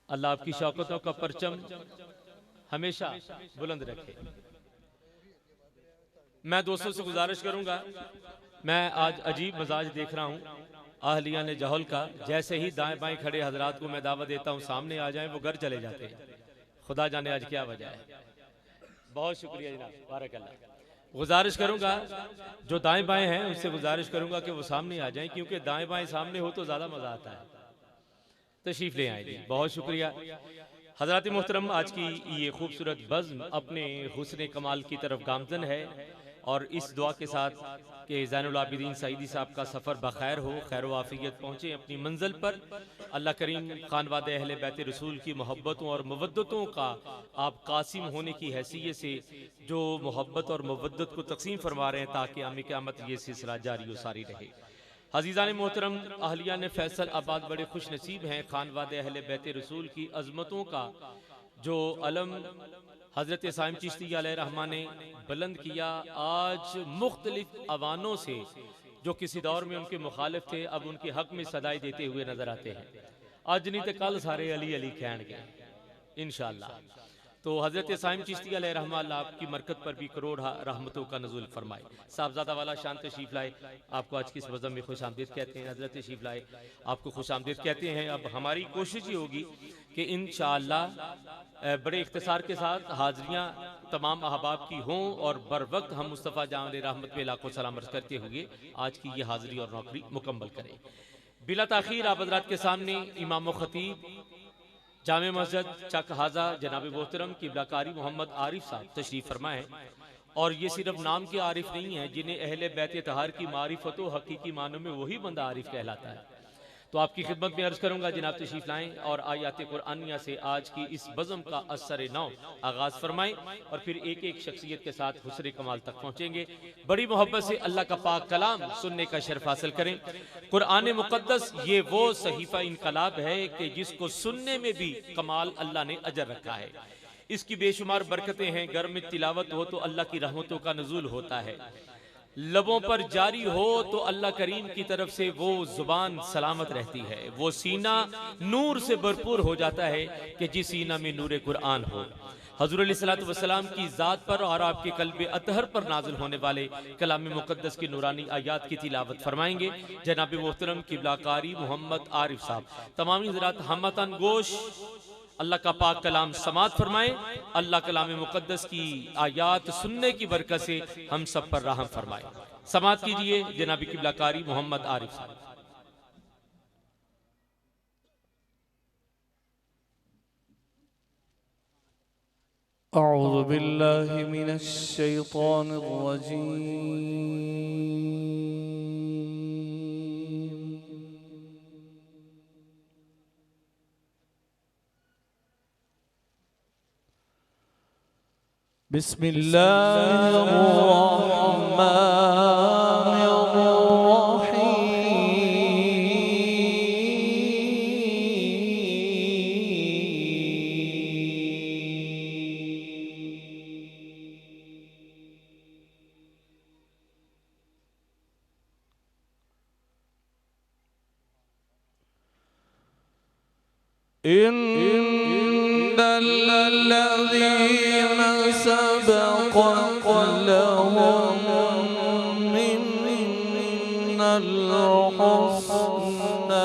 अल्लाह आपकी शौकतों का परचम हमेशा बुलंद रखे। मैं दोस्तों से गुजारिश करूंगा, मैं आज अजीब मजाज देख रहा हूं अहलिया ने जहल का। जैसे ही दाएं बाएं खड़े हजरात को मैं दावत देता हूं सामने आ जाएं, वो घर चले जाते हैं। खुदा जाने आज क्या वजह है। बहुत शुक्रिया जनाब, बारकल्लाह। गुजारिश करूंगा जो दाएं बाएं हैं उनसे गुजारिश करूंगा कि वो सामने आ जाएं, क्योंकि दाएं बाएं सामने हो तो ज़्यादा मज़ा आता है। तशरीफ ले आए जी, बहुत शुक्रिया। हज़रात मोहतरम, आज की ये खूबसूरत बज़्म अपने हुस्न कमाल की तरफ गामज़न है, और इस दुआ के साथ कि ज़ैनुल आबिदीन सईदी साहब का सफ़र बखैर हो, खैर वाफ़ियत पहुँचे अपनी मंजिल पर। अल्लाह करीम खानवादे अहले बैत रसूल की मोहब्बतों और मवद्दतों का आप कासिम होने की हैसियत से जो मोहब्बत और मवद्दत को तक़सीम फरमा रहे हैं, ताकि आमी क़यामत ये सिलसिला जारी व सारी रहे। अज़ीज़ान मोहतरम, अहलिया ने फैसल आबाद बड़े खुश नसीब हैं। खानवादे अहले बैत रसूल की अज़मतों का जो अलम हज़रत साइम चिश्ती अलैहिर्रहमान ने बुलंद किया, आज मुख्तलिफ अवानों से जो किसी दौर में उनके मुखालिफ थे, अब उनके हक में सदाई देते हुए नजर आते हैं। आज नहीं तो कल सारे अली अली कहेंगे इंशाअल्लाह। तो हज़रत साइम चिश्ती अलैहिर्रहमान आपकी मरकत पर भी करोड़ रहमतों का नज़ुल फरमाए। साहबजादा वाला शान तशरीफ़ लाए, आपको आज की इस वज़म में खुश आमदीद कहते हैं। हज़रत तशरीफ़ लाए, आपको खुश आमदीद कहते हैं। अब हमारी कोशिश ये होगी कि इंशाअल्लाह बड़े इख्तिसार के साथ हाज़रियाँ तमाम अहबाब की हों, और बर वक्त हम मुस्तफ़ा जान रहमत पे लाखों सलाम अर्ज़ करते हुए आज की ये हाज़री और नौकरी मुकम्मल करें। बिला ताख़ीर आप हज़रात के सामने इमाम व ख़तीब जामे मस्जिद चक हाजा जनाब मोहतरम किबलाकारी मोहम्मद आरिफ साहब तशरीफ़ फरमाए। और ये सिर्फ नाम के आरिफ नहीं है, जिन्हें अहले बैत तहार की मारिफत व हकीकी मानों में वही बंदा आरिफ कहलाता है। तो आपकी खिदमत में अर्ज़ करूँगा जनाब तशरीफ़ लाएँ और आयात कुरानिया से आज की इस बज़म का असर नौ आगाज़ फरमाएँ, और फिर एक एक शख्सियत के साथ हुस्न कमाल तक पहुँचेंगे। बड़ी मोहब्बत से अल्लाह का पाक कलाम सुनने का शर्फ हासिल करें। कुरान मुक़द्दस ये वो सहीफ़ा इनकलाब है कि जिसको सुनने में भी कमाल अल्लाह ने अजर रखा है। इसकी बेशुमार बरकतें हैं। घर में तिलावत हो तो अल्लाह की रहमतों का नुज़ूल होता है, लबों पर जारी हो तो अल्लाह करीम की तरफ से वो जुबान सलामत रहती है, वो सीना नूर से भरपूर हो जाता है कि जिस सीना में नूर कुरान हो। हज़ूर अलैहिस्सलातु वस्सलाम की ज़ात पर और आपके कल्बे अतहर पर नाज़िल होने वाले कलाम मुक़द्दस की नूरानी आयात की तिलावत फरमाएंगे जनाब मोहतरम किबलाकारी मोहम्मद आरिफ साहब। तमामी हज़रात हमतन गोश अल्लाह का पाक कलाम समात फरमाए। अल्लाह कलाम मुक़द्दस की आयात सुनने की बरकत से हम सब पर रहम फरमाए। समात कीजिए जनाब किबलाकारी मोहम्मद आरिफ साहब। अऊज़ु बिल्लाहि मिनश शैतानिर रजीम। बिस्मिल्लाहिर रहमानिर इन्नल्लज़ीना सबक़त लहुम मिन्नल हुस्ना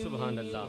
सुभान अल्लाह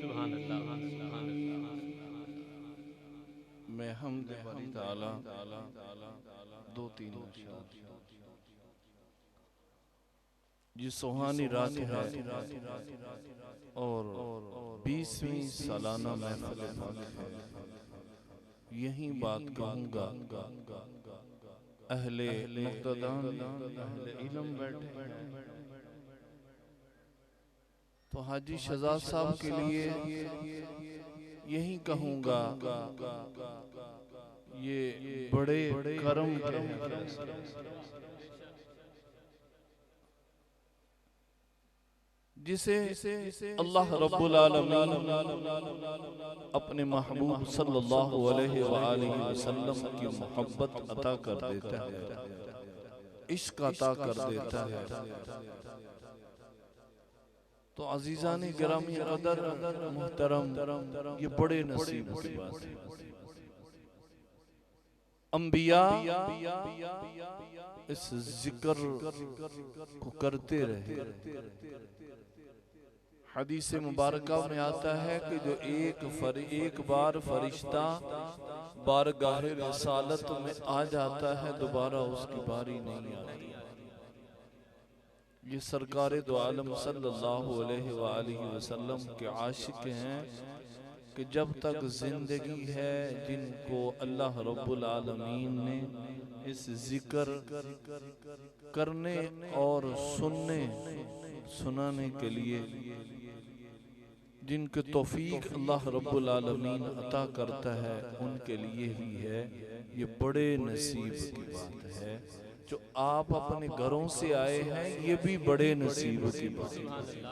सुभान अल्लाह सुभान अल्लाह। मैं हमद बारी ताला दो तीन ये सुहानी रात है और 20वीं सालाना महफिल है। यही बात कहूँगा, अहले मुक्तदान अहले इल्म बैठे हैं तो हाजी शहजाद साहब के लिए यही कहूँगा, ये बड़े करम के हैं। जिसे अल्लाह रब्बुल आलमीन अपने महबूब सल्लल्लाहु अलैहि वसल्लम की मोहब्बत अता कर देता है, इश्क अता कर देता है। तो अजीजान गिरामी कदर मुहतरम, ये बड़े नसीब की बात है। अंबिया इस जिक्र को करते रहे। हदीस मुबारका में आता है कि जो एक बार फरिश्ता बारगाह रसालत में आ जाता है, दोबारा उसकी बारी नहीं आती। ये सरकार दो आलम सल्लल्लाहु अलैहि वसल्लम के आशिक हैं कि जब तक जिंदगी है, जिनको अल्लाह रब्बुल आलमीन ने इस जिक्र करने और सुनाने के लिए जिनके तौफीक अल्लाह रब्बुल आलमीन अता करता है, उनके लिए ही है। ये बड़े नसीब की बात है। जो आप अपने घरों से आए हैं, ये भी बड़े नसीब की बात है।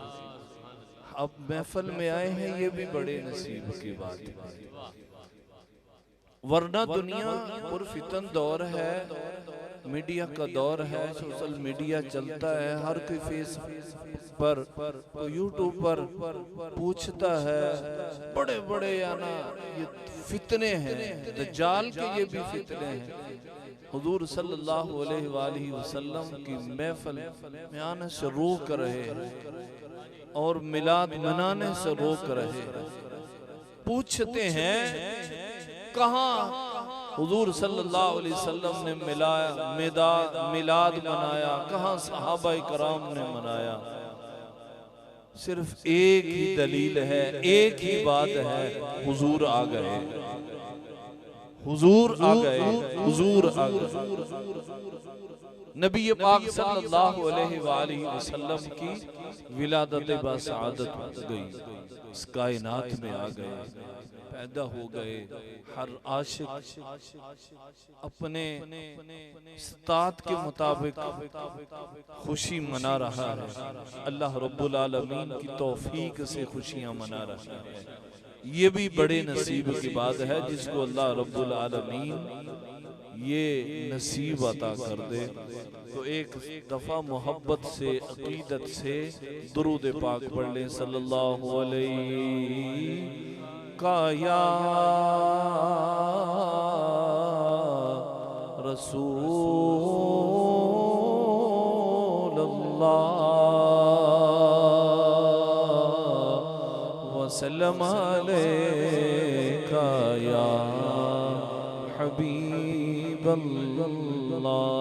अब महफिल में आए हैं, ये भी बड़े नसीब की बात है, वरना दुनिया पुरफितन दौर है, मीडिया का दौर है, सोशल मीडिया चलता है, हर कोई फेस पर यूट्यूब पर पूछता है, बड़े बड़े आना ये फितने हैं, दज्जाल के ये भी फितने हैं। हुजूर सल्लल्लाहु अलैहि वसल्लम की महफिल में आने से रोक रहे हैं और मिलाद मनाने से रोक रहे हैं। पूछते हैं कहाँ हुजूर सल्लल्लाहु अलैहि वसल्लम ने मिलाद मनाया, कहाँ सहाबाए कराम ने मनाया। सिर्फ एक ही दलील है, एक ही बात है, हुजूर आ गए, हुजूर आ गए, हुजूर आ गए। नबी पाक सल्लल्लाहु अलैहि वसल्लम की विलादत बासआदत हो गई, इस कायनात में आ गए, पैदा हो गए। हर आशिक अपने इस्तात के मुताबिक खुशी मना रहा है, अल्लाह रब्बुल आलमीन की तौफीक से खुशियां मना रहा है। ये भी बड़े नसीब की बात है जिसको अल्लाह रब्बुल आलमीन ये नसीब अता कर दे। तो एक दफा मोहब्बत से, अकीदत से दुरूद पाक पढ़ लें, सल्लल्लाहु अलैहि या रसूल अल्लाह वसल्लम अलैका या हबीब अल्लाह।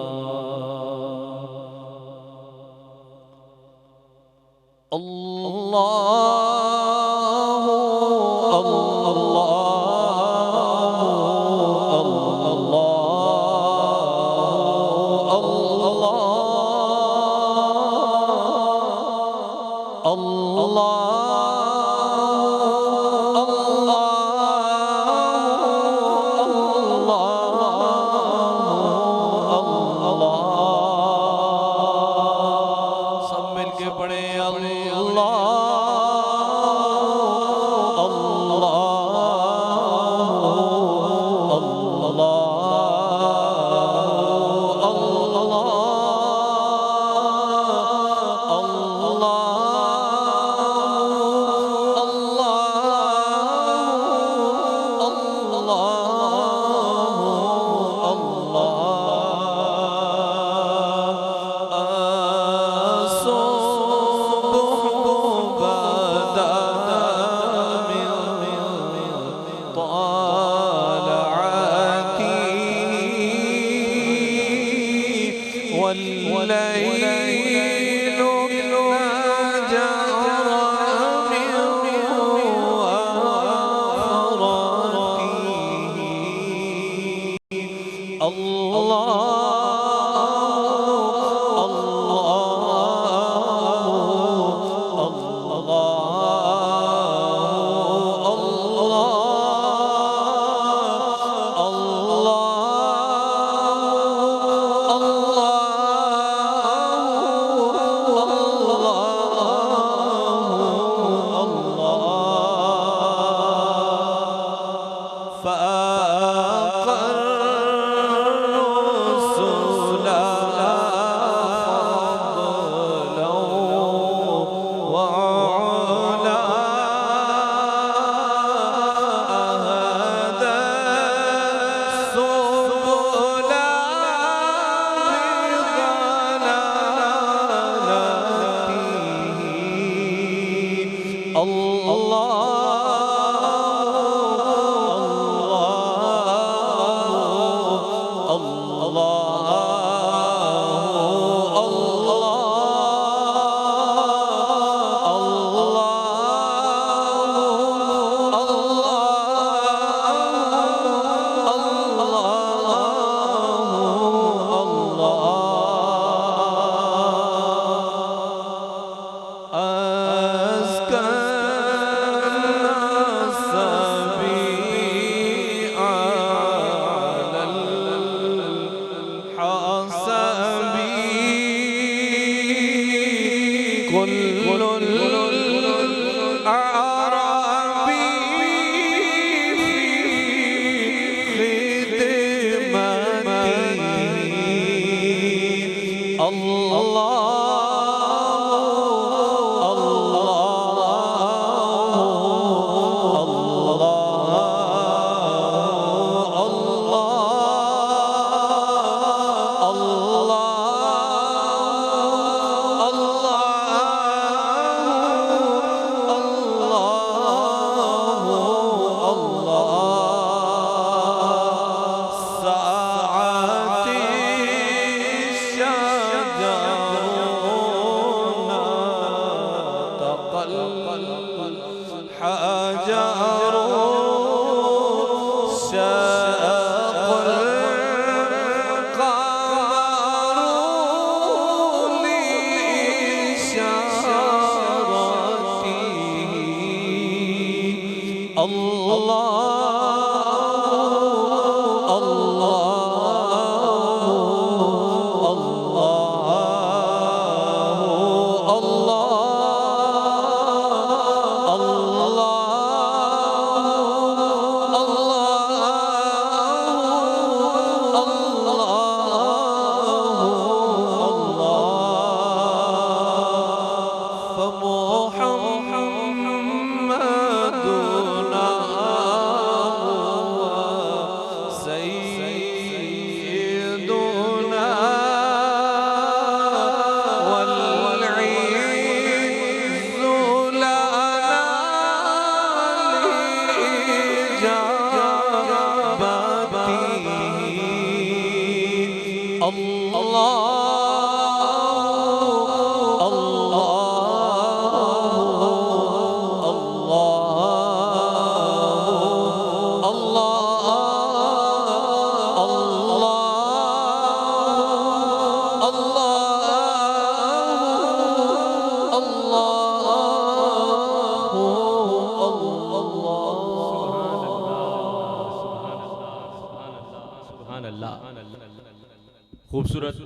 खूबसूरत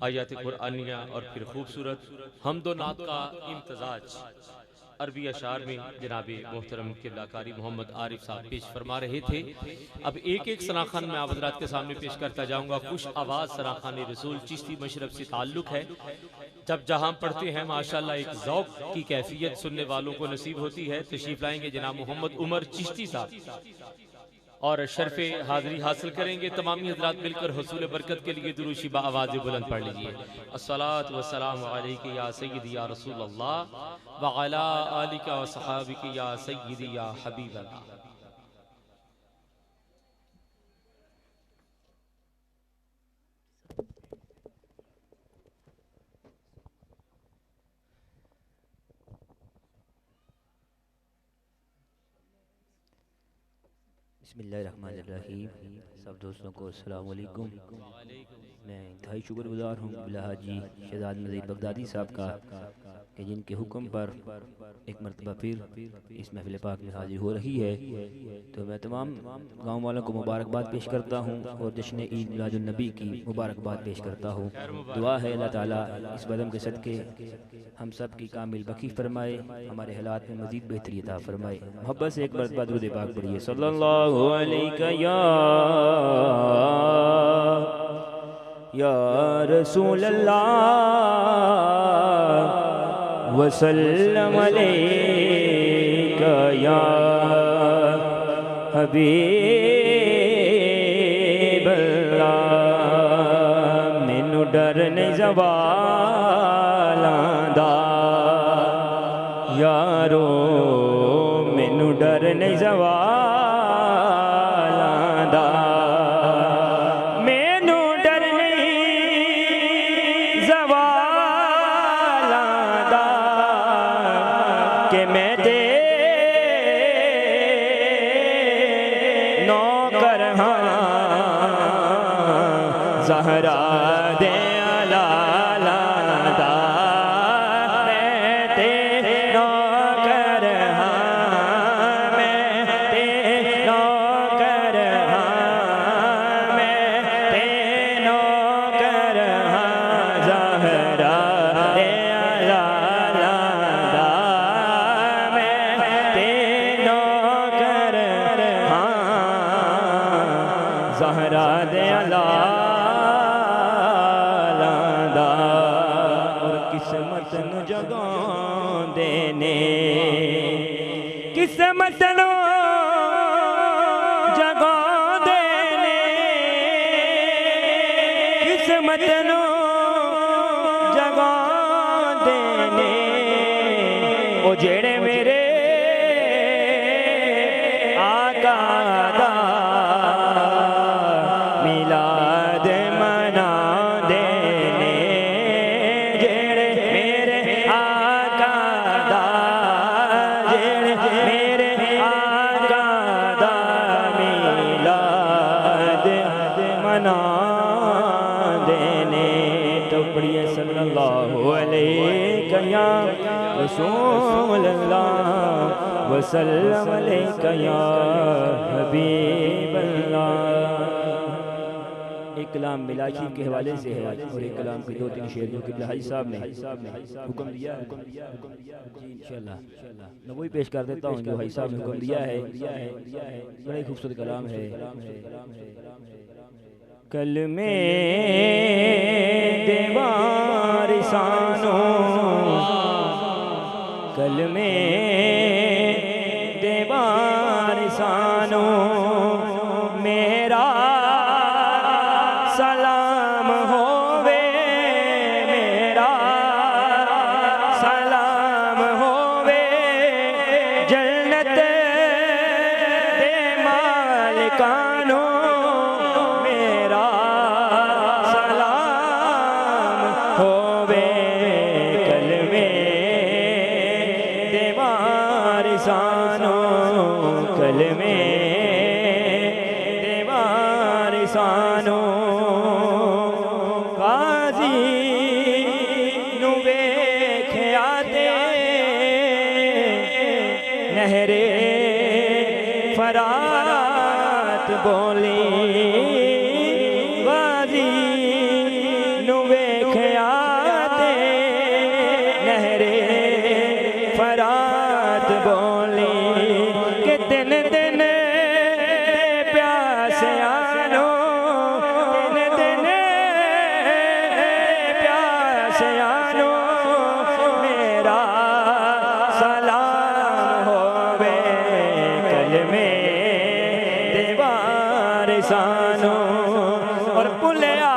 आयत कुरानिया और फिर खूबसूरत हमदो नात का इम्तजाज अरबी अशार में जनाब मोहतरम किबलाकारी मोहम्मद आरिफ साहब पेश फरमा रहे थे। अब एक एक सनाखान मैं आप हज़रात के सामने पेश करता जाऊंगा। खुश आवाज़ सनाखान रसूल चिश्ती मशरफ से ताल्लुक़ है। जब जहाँ पढ़ते हैं माशाल्लाह एक ज़ौक़ की कैफियत सुनने वालों को नसीब होती है। तशरीफ़ लाएंगे जनाब मोहम्मद उमर चिश्ती साहब और शर्फ़े हाज़री हासिल करेंगे। तमामी हज़रात मिलकर हुसूल बरकत के लिए दुरूद शिबा आवाज़ बुलंद पढ़ लीजिए। अस्सलातु वस्सलामु अलैका या सय्यदी या रसूल अल्लाह व अला आलिका व सहाबिका या सय्यदी या हबीब अल्लाह। बिस्मिल्लाहिर्रहमानिर्रहीम। सब दोस्तों को अस्सलाम वालेकुम। मैं इंतहाई शुक्रगुज़ार हूँ बिलाहाजी शहजाद मजीद बगदादी साहब का कि जिनके हुक्म पर एक मरतबा फिर इस महफिल पाक में हाजिर हो रही है। तो मैं तमाम गाँव वालों को मुबारकबाद पेश करता हूँ और जश्न ईद मिलादुन्नबी की मुबारकबाद पेश करता हूँ। दुआ है अल्लाह ताला इस बदम के सदक़े हम सब की कामिल बखी फरमाए, हमारे हालात में मज़ीद बेहतरी अता फरमाए। मोहब्बत से एक मरतबा दुरूद पाक पढ़िए। सल्लल्लाहु अलैका या रसूल अल्लाह वसल्लम अलैका या हबीब अल्लाह। मैनू डर नहीं ज़वालां दा यारो, मैनू डर नहीं ज़वालां दा, मैनू डर नहीं ज़वालां दा कि मैं ते नौकर हाँ ज़हरा दे लाला दा। मैं ते नौकर हाँ, मैं ते नौकर हाँ, मैं ते नौकर हाँ ज़हरा दे लाला दा। मैं ते नौकर हाँ ज़हरा दे लाला दा। और किस्मत नू जगांदे ने, किस्मत नू जगांदे ने, किस्मत नू जगांदे ने। ओ जेड़े मेरे आका दा मिलाद मनांदे ने, जेड़े मेरे आका दा, जेड़े मेरे आका दा मिलाद मनांदे ने। तो पढ़िए सल्लल्लाहु अलैका या रसूल अल्लाह वसल्लम अलैका या हबीब अल्लाह। एक कलाम मिलाद शरीफ के हवाले से है और एक कलाम के दो तीन शेर जो कि हाजी साहब ने हुक्म दिया है। जी इंशाल्लाह मैं वही पेश कर देता हूँ जो हाजी साहब ने हुक्म दिया है। बड़ा ही खूबसूरत कलाम है। कल में देवार सानो, कल में देवार सानो मेरा सलाम होवे, मेरा सलाम होवे। जन्नत दे मालिकानो मेरा सलाम रिसानो गाजी नु वेख्या ते नहरे फरात बोली गाजी नु वेख्या ते नहरे फरात बोली कि दिन दिन प्यासे आनो दिन दिन प्यासे आनो मेरा सलाम होवे कलमे दीवार सानो और पुलिया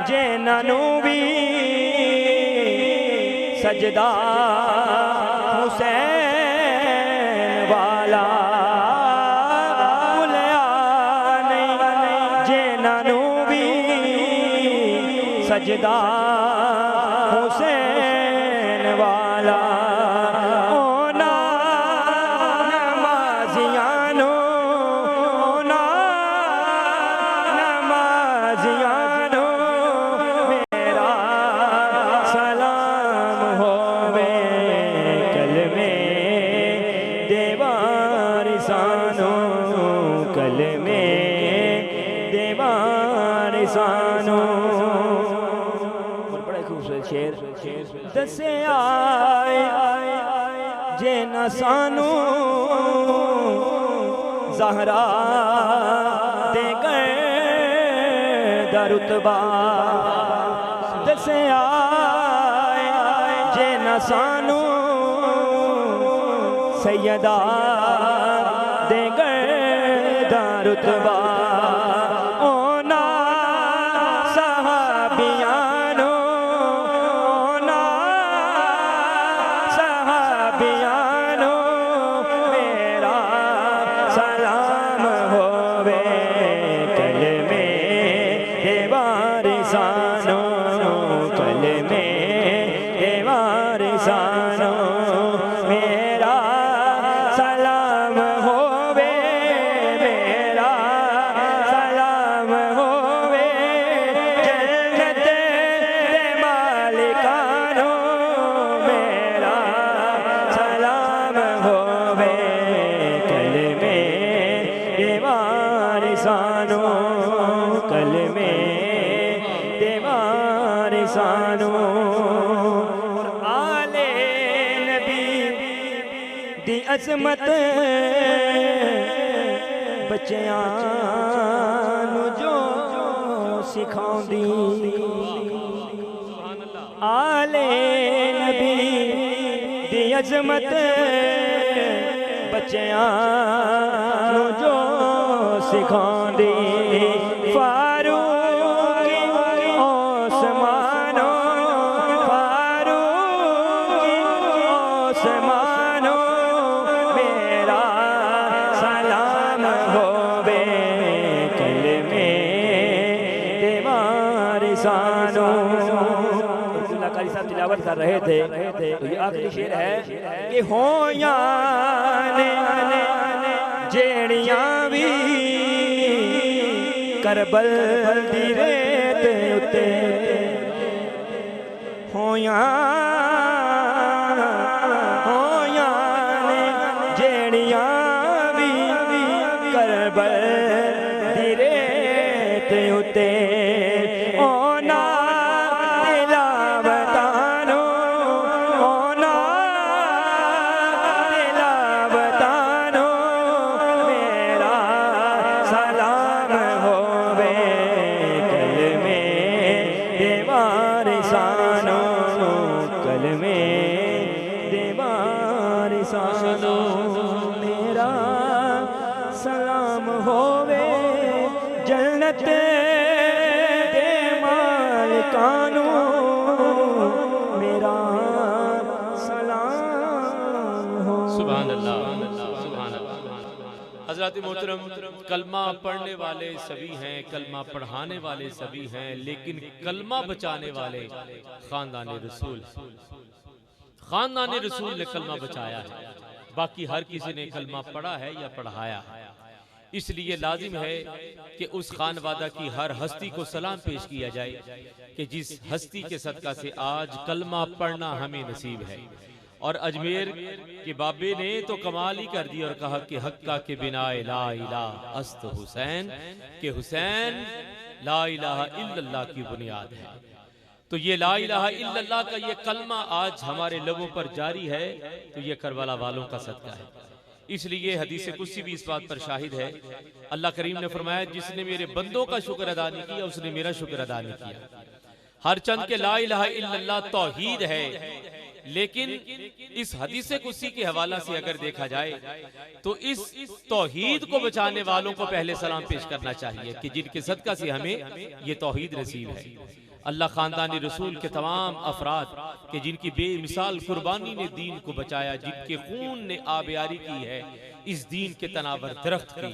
जे नानू भी सजदा हुसैन वाला पुलिया जे नानू भी सजदा हुसैन वाला ओ ना नमाजियानो ओ ना नमाजियानो मेरा सलाम होवे कलमे देवार सानो कलमे देवार सानो। और बड़ा खूबसूरत शेर दसे आए जे न सानू ज़हरा दे गए दरुतबा दसे आए जे न सानू सैयदा दे गए दरुतबा ओ ना सहाबियानो ओ ना सहाबियानो मेरा सलाम होवे कलमे देवार सानो कलमे देवार सानो मेरा सलाम होवे मेरा सलाम होवे जन्नत दे मालिकानो मेरा सलाम होवे कलमे देवार सानो कलमे देवार सानो। आले नबी दी अजमत बच्चियां नू जो सिखाउंदी आले नबी दी अजमत बच्चियां नू जो सिखाउंदी फारूक ओस्मानो फारूक ओस्मानो मेरा सलाम होवे कलमे देवार सानो। अब्दुल्ला कारी साहब तिलावत कर रहे थे तो ये आखिरी शेर है कि होया ने जेड़ियां भी करबल दी रेत उते होया होया ने जेड़ियां भी करबल दी रेत उते ओ ना तिलावतानो ओ ना तिलावतानो मेरा सलाम होवे कलमे देवार सानो कलमे देवार सानो मेरा सलाम होवे जन्नत दे मालिकानो मेरा सलाम हो। सुभान अल्लाह सुभान अल्लाह। हज़रात मोहतरम कलमा पढ़ने वाले सभी हैं, कलमा पढ़ाने वाले सभी हैं, लेकिन कलमा बचाने वाले खानदान रसूल ने कलमा बचाया है। बाकी हर किसी ने कलमा पढ़ा है या पढ़ाया है। इसलिए लाजिम है कि उस खानवादा की हर हस्ती को सलाम पेश किया जाए कि जिस हस्ती के सदका से आज कलमा पढ़ना हमें नसीब है। और अजमेर के बाबे ने तो कमाल ही कर दी और कहा कि हक्का के बिना ला इलाहा अस्त हुसैन, के हुसैन ला इलाहा इल्लल्लाह की बुनियाद है। तो ये ला इलाहा इल्लल्लाह का ये कलमा आज हमारे लबों पर जारी है, तो ये करबला वालों का सदका है। इसलिए हदीस कुदसी भी इस बात पर शाहिद है। अल्लाह करीम ने फरमाया, जिसने मेरे बंदों का शुक्र अदा नहीं किया उसने मेरा शुक्र अदा नहीं किया। हर चंद के ला इलाहा इल्लल्लाह तौहीद है, लेकिन इस हदीस कुदसी के हवाला से अगर देखा जाए तो इस तौहीद को बचाने वालों को पहले सलाम पेश करना चाहिए कि जिनके सदका से हमें ये तौहीद नसीब है। अल्लाह खानदानी रसूल के तमाम अफराद के जिनकी बेमिसाल कुर्बानी ने दीन को बचाया, जिनके खून ने आबियारी की है इस दीन के तनावर दरख्त की,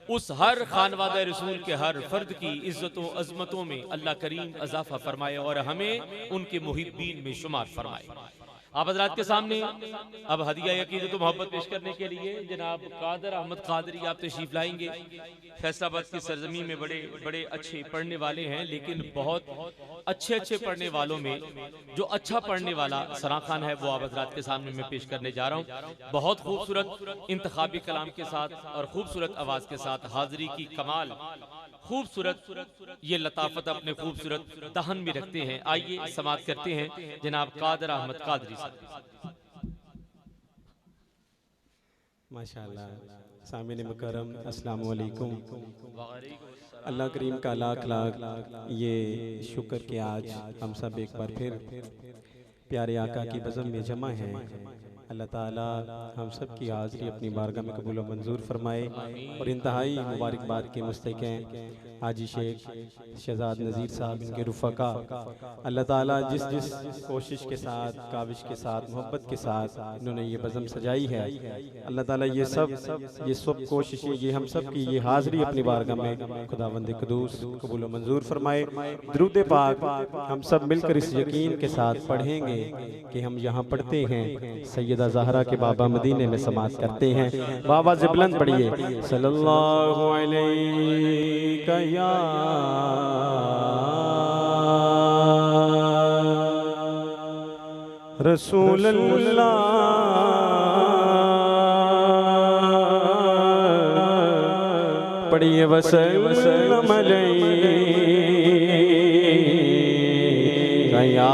उस हर खानवादा रसूल के हर फर्द की इज्जतों अजमतों में अल्लाह करीम इजाफा फरमाए और हमें उनके मुहिब्बीन में शुमार फरमाए। आप हजरात के सामने अब हदिया यकीदत तो मोहब्बत पेश करने के लिए जनाब कादर अहमद कादरी आप तशरीफ लाएंगे। फैसलाबाद की सरजमी में बड़े बड़े अच्छे पढ़ने वाले हैं, लेकिन बहुत अच्छे पढ़ने वालों में जो अच्छा पढ़ने वाला सरा खान है वो आप हजरात के सामने मैं पेश करने जा रहा हूँ। बहुत खूबसूरत इंतखाबी कलाम के साथ और खूबसूरत आवाज के साथ हाजिरी की कमाल, खूबसूरत ये लताफत अपने खूबसूरत दहन में रखते हैं। आइए समात करते हैं जनाब कादर अहमद कादरी साहब। माशाअल्लाह, सामिन मुकरम अस्सलाम वालेकुम। अल्लाह करीम का लाख लाख ये शुक्र कि आज हम सब एक बार फिर प्यारे आका की बज़म में जमा हैं। अल्लाह ताला हम सब की हाज़री अपनी बारगाह में कबूल व मंजूर फरमाए और इंतहाई मुबारकबाद के मुस्तहिक़ हैं हाजी शेख शहजाद नज़ीर साहब, इनके रुफ़का। अल्लाह ताला जिस जिस कोशिश के साथ, काविश के साथ, मोहब्बत के साथ इन्होंने ये बज़म सजाई है, अल्लाह ताला ये सब कोशिशें, ये हम सब की ये हाज़री अपनी बारगाह में खुदावंद क़ुद्दूस कबूल व मंजूर फरमाए। दुरूद पाक हम सब मिलकर इस यकीन के साथ पढ़ेंगे कि हम यहाँ पढ़ते हैं सैयदा ज़हरा के बाबा मदीने में समात करते हैं। बाबा से बुलंद पढ़िए सल्लल्लाहु अलैहि या रसूल अल्लाह, पढ़िए वसल्लम अलैहि या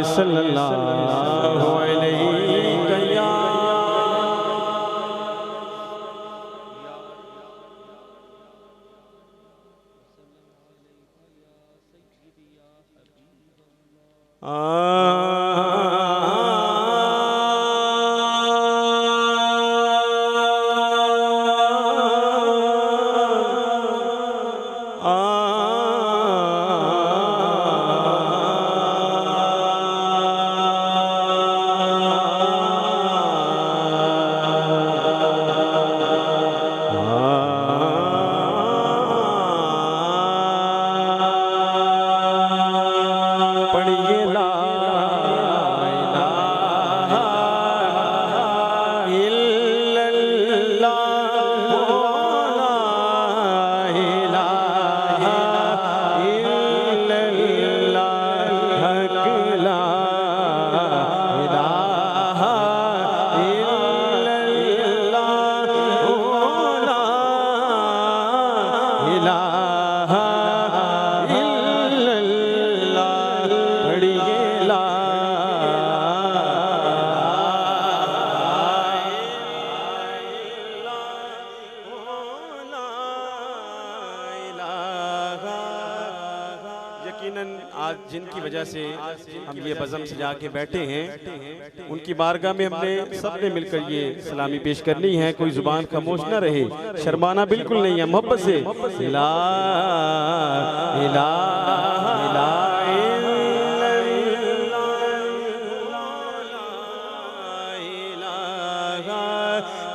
सल्लल्लाहु अलैहि या आज जिनकी वजह से हम ये बज़म सजा के बैठे हैं, उनकी बारगाह में हमने सबने मिलकर ये सलामी पेश करनी है। कोई जुबान खामोश न रहे, शर्माना बिल्कुल नहीं है, मोहब्बत से ला इलाहा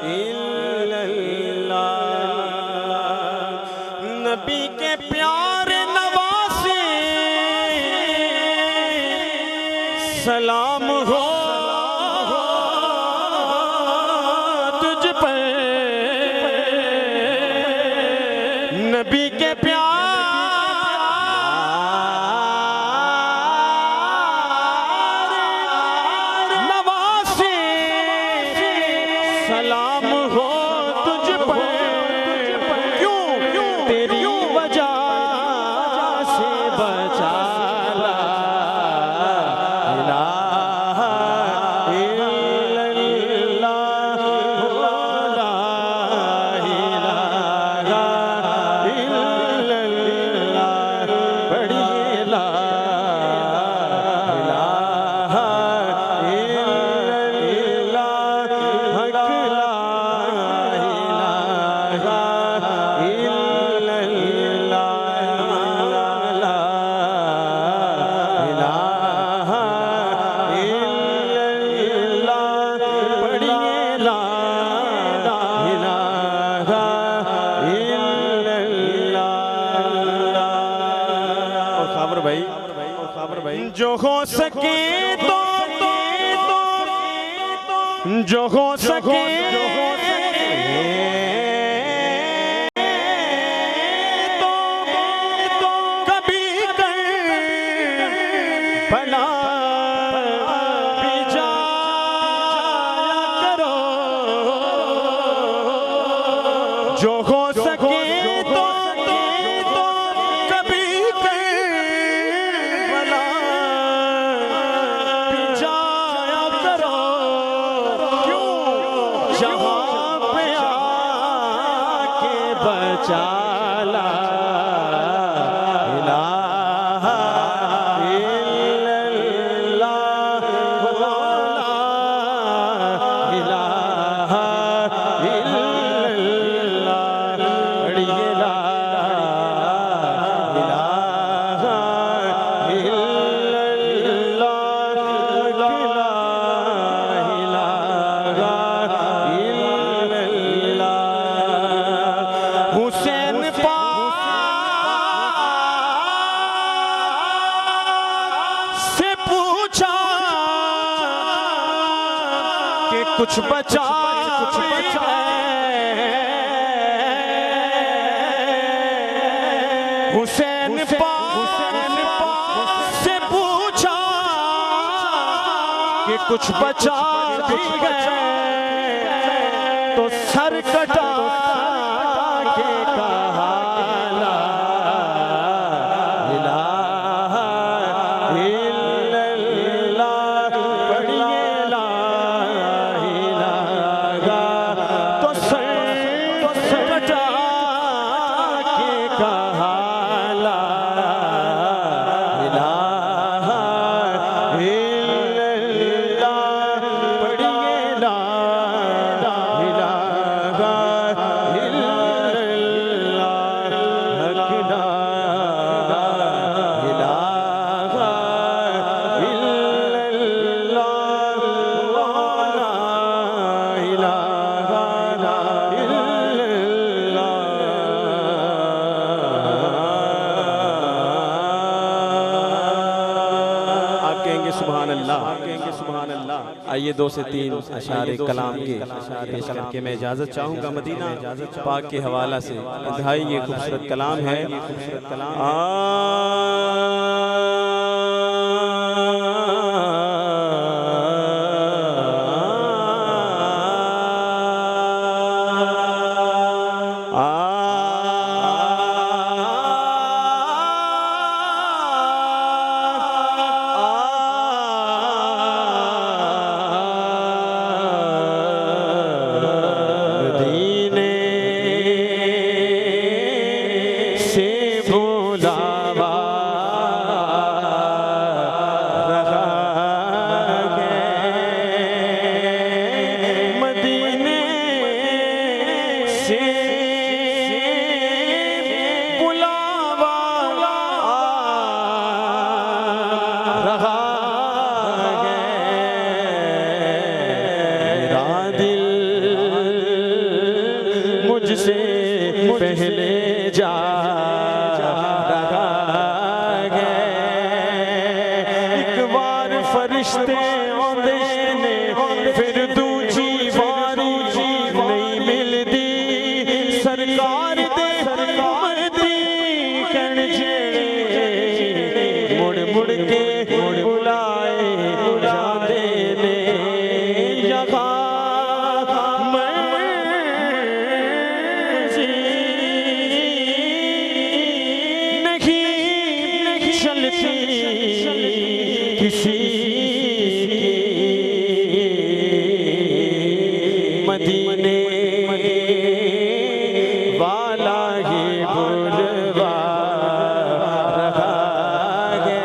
इल्लल्लाह, नबी के प्यारे नवासे सलाम हो तुझ पर नबी के प्यार नवासे सलाम हो तुझ पर क्यों तेरी वजह से बचा ला इलाहा इल्लल्लाह ला इलाहा इल्लल्लाह पढ़िए ला इलाहा इल्लल्लाह हक ला इलाहा जो हो सके तो जो हो सके तो कभी कर भला भी जाया करो जो हो सके तो कभी कर भला भी जाया करो क्यों जहाँ पे आके बचा ला इलाहा इल्लल्लाह ला इलाहा इल्लल्लाह पढ़िए ला इलाहा इल्लल्लाह ला इलाहा इल्लल्लाह हुसैन से पूछा कि कुछ बचा हुसैन से पूछा कि कुछ बचा भी गए तो सर कटा के कहा ला इलाहा इल्लल्लाह पढ़िए ला इलाहा तो सर कटा के कहा ला इलाहा इल्लल्लाह पढ़िए ला इलाहा इल्लल्लाह हक ला इलाहा इल्लल्लाह ला इलाहा इल्लल्लाह। आप कहेंगे सुभान अल्लाह, आप कहेंगे सुभान अल्लाह। आइए 2 से 3 अशारे कलाम के पेश करके मैं इजाज़त चाहूँगा मदीना पाक के हवाला से। इंतहाई ये खूबसूरत कलाम है। मदीने से बुलावा रहा है मदीने से बुलावा रहा है मेरा दिल मुझसे पहले जा रहा है एक बार फरिश्ते आंदे ने फिर दूजी वारी नहीं मिलदी सरकार दे मरदी कण जेड़े मुड़ मुड़ के बुलाए जांदे ने जहां मर्जी नहीं चलती किसी मदीने वाला ही बुलवा रहा है।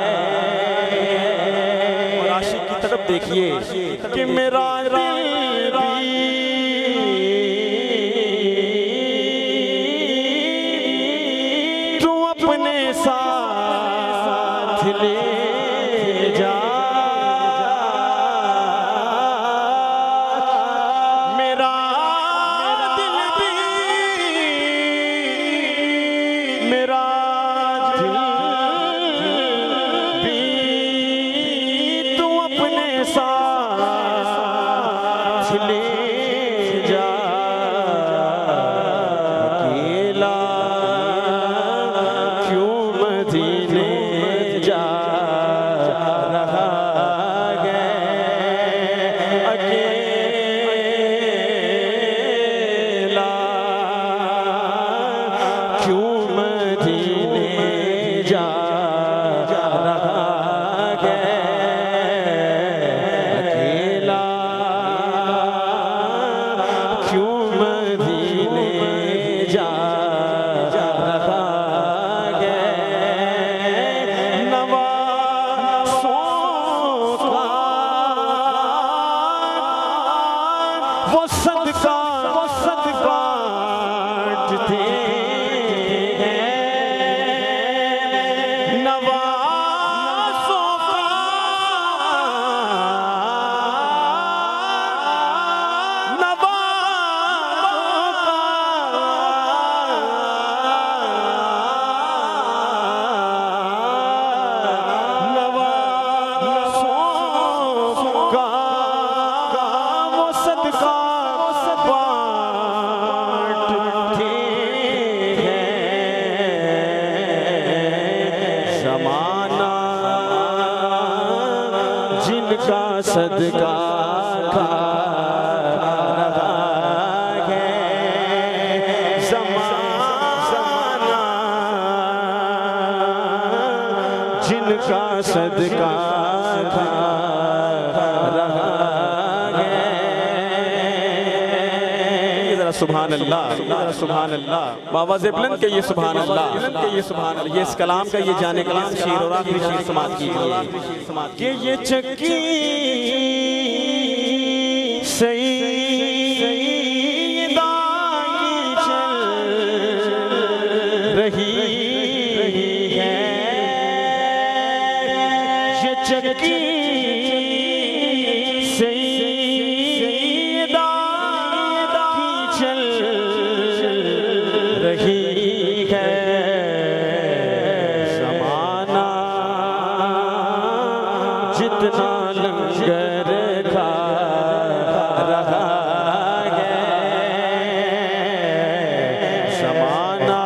और आशिक की तरफ देखिए कि मेरा दिल भी तू अपने साथ ले जा सदका खा रहा है ज़माना जिनका सदका खा रहा है। जरा सुभान अल्लाह, सुभान अल्लाह, बावाज़े बुलंद के ये सुभान अल्लाह, ये इस कलाम का ये जाने कलाम शेर और आखिरी शेर समात कीजिए कि ये चक्की सईदा की चल रही है, ये चक्की सईदा की चल रही है। ज़माना जितना लंगर खा रहा है, ज़माना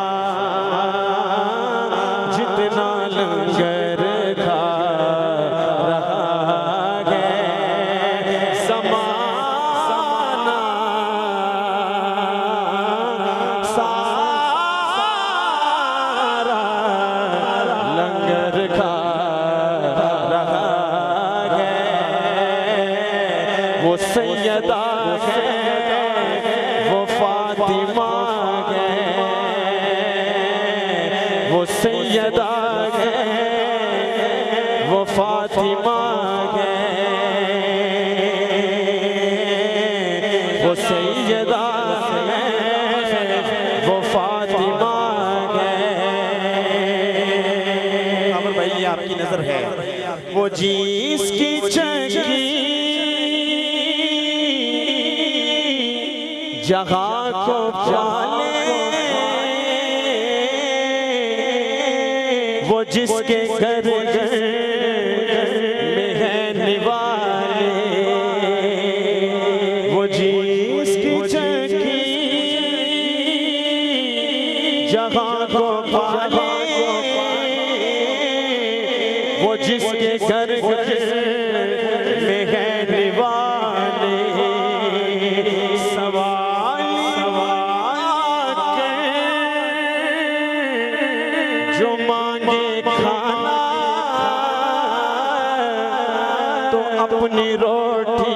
जितना लंगर खा रहा है, ज़माना सारा लंगर खा रहा है। वो सैयदा है, वो फातिमा है, वो सैयदा है, वो फातिमा है, वो सैयदा है, वो फातिमा है। अमर भाई ये आपकी नजर है, वो जिसकी चक्की जगह को पाले, वो जिसके घर में है हर घर में है निवाले सवाल के जो मांगे खाना तो अपनी रोटी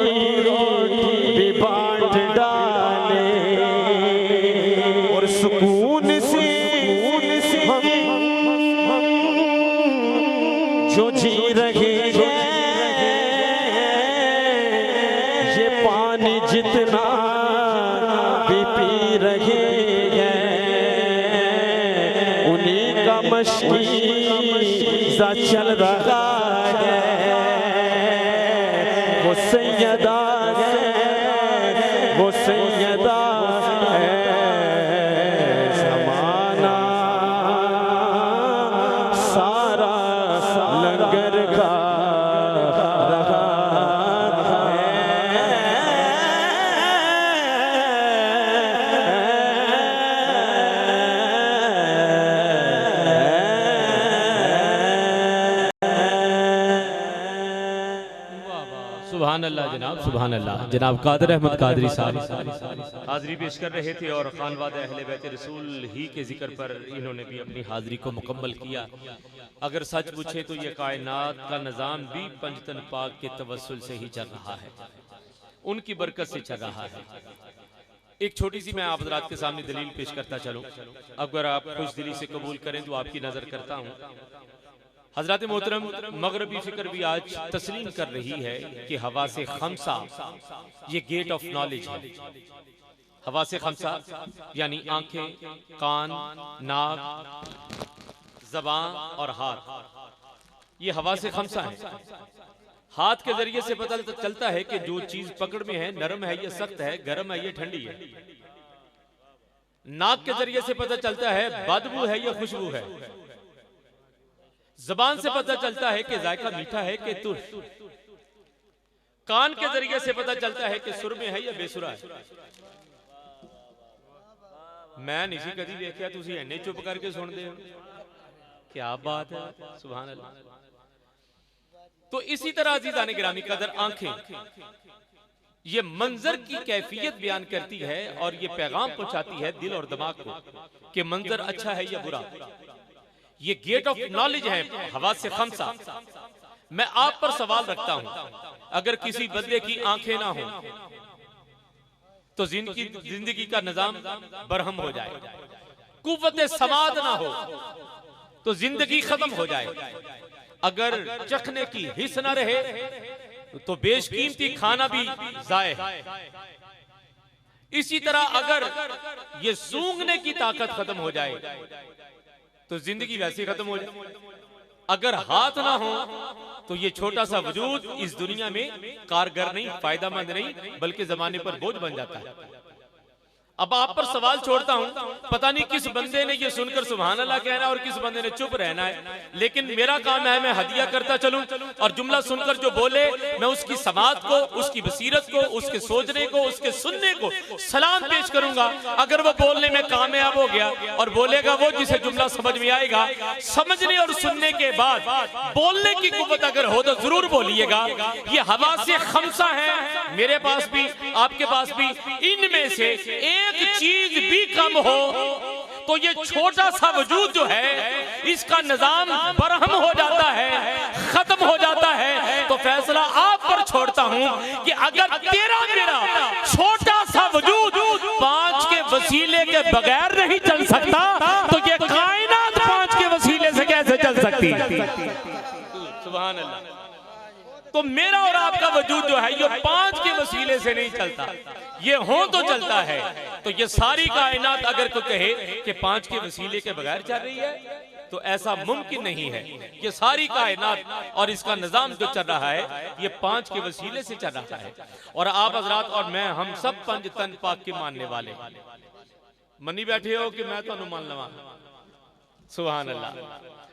भी बांट डाले और सुकून से हम जो जी रहे हैं ये पानी जितना भी पी रहे हैं उन्हीं का मशकीज़ा चल रहा है वो सैयदा है वो सैयदा है ज़माना सारा लंगर का रहा सुभान अल्लाह जनाब, सुभान अल्लाह। जनाब कादर अहमद कादरी साहब हाज़री पेश कर रहे थे और खानवाद अहले बैत रसूल ही के जिक्र पर इन्होंने भी अपनी हाज़री को मुकम्मल किया। अगर सच पूछे तो ये कायनात का निज़ाम भी पंजतन पाक के तवस्सुल से ही चल रहा है, उनकी बरकत से चल रहा है। एक छोटी सी मैं आप हज़रात के सामने दलील पेश करता चलूँ, अगर आप खुश दिली से कबूल करें तो आपकी नज़र करता हूँ। हजरत मोहतरम मगरबी फिक्र भी आज तस्लीम कर रही है कि हवा से खमसा ये गेट ऑफ नॉलेज है। हवा से खमसा यानी आंखें, कान, नाक, ज़बान और हाथ, ये हवा से खमसा है। हाथ के जरिए से पता चलता है कि जो चीज पकड़ में है नरम है, ये सख्त है, गर्म है, ये ठंडी है। नाक के जरिए से पता चलता है बदबू है, ये खुशबू है। ज़बान से पता चलता है कि जायका मीठा है कि तुर्श। कान के जरिए से पता चलता है कि सुर में है या बेसुरा है। मैं नहीं कभी देखा तुसी इन्ने चुप करके सुनते हो, क्या बात है, सुभान अल्लाह। तो इसी तरह अज़ीज़ान गिरामी कदर आंखें ये मंजर की कैफियत बयान करती है और ये पैगाम पहुंचाती है दिल और दिमाग को कि मंजर अच्छा है या बुरा। ये गेट ऑफ नॉलेज है हवा से खमसा। मैं आप पर सवाल रखता हूं, अगर किसी बंदे की आंखें ना हो तो जिंदगी का निजाम बरहम हो जाए, कुव्वत समाद ना हो तो जिंदगी खत्म हो जाए, अगर चखने की हिस्स ना रहे तो बेशकीमती खाना भी जाए है। इसी तरह अगर ये सूंघने की ताकत खत्म हो जाए तो जिंदगी वैसे खत्म हो जाए। अगर हाथ ना हो तो ये छोटा सा वजूद इस दुनिया में कारगर नहीं, फायदामंद नहीं, बल्कि जमाने पर बोझ बन जाता है। अब आप पर सवाल छोड़ता हूं, पता नहीं किस बंदे ने ये सुनकर सुभान अल्लाह कहना और किस बंदे ने चुप रहना है, लेकिन मेरा काम है मैं हदिया करता चलूं और जुमला सुनकर जो बोले मैं उसकी समात को, उसकी बसीरत को, उसके सोचने को, उसके सुनने को सलाम पेश करूंगा। अगर वो बोलने में कामयाब हो गया और बोलेगा वो जिसे जुमला समझ में आएगा, समझने और सुनने के बाद बोलने की कुव्वत अगर हो तो जरूर बोलिएगा। ये हवा से खमसा है, मेरे पास भी आपके पास भी, इनमें से एक चीज भी कम हो तो ये छोटा सा वजूद जो है इसका निजाम बरहम हो जाता है, खत्म हो जाता है। तो फैसला आप पर छोड़ता हूं कि अगर तेरा मेरा छोटा सा वजूद 5 के वसीले के बगैर नहीं चल सकता तो ये कायनात 5 के वसीले से कैसे चल सकती है? सुभान अल्लाह। तो मेरा और आपका वजूद जो है ये 5 के वसीले से नहीं चलता, ये हो तो चलता है। तो ये सारी कायनात अगर कोई कहे कि 5 के वसीले के बगैर चल रही है तो ऐसा मुमकिन नहीं है। ये सारी कायनात और इसका निजाम जो चल रहा है ये 5 के वसीले से चल रहा है। और आप हजरात और मैं, हम सब पंजतन पाक के मानने वाले मनी बैठे हो कि मैं तो मान लवा। सुभान अल्लाह।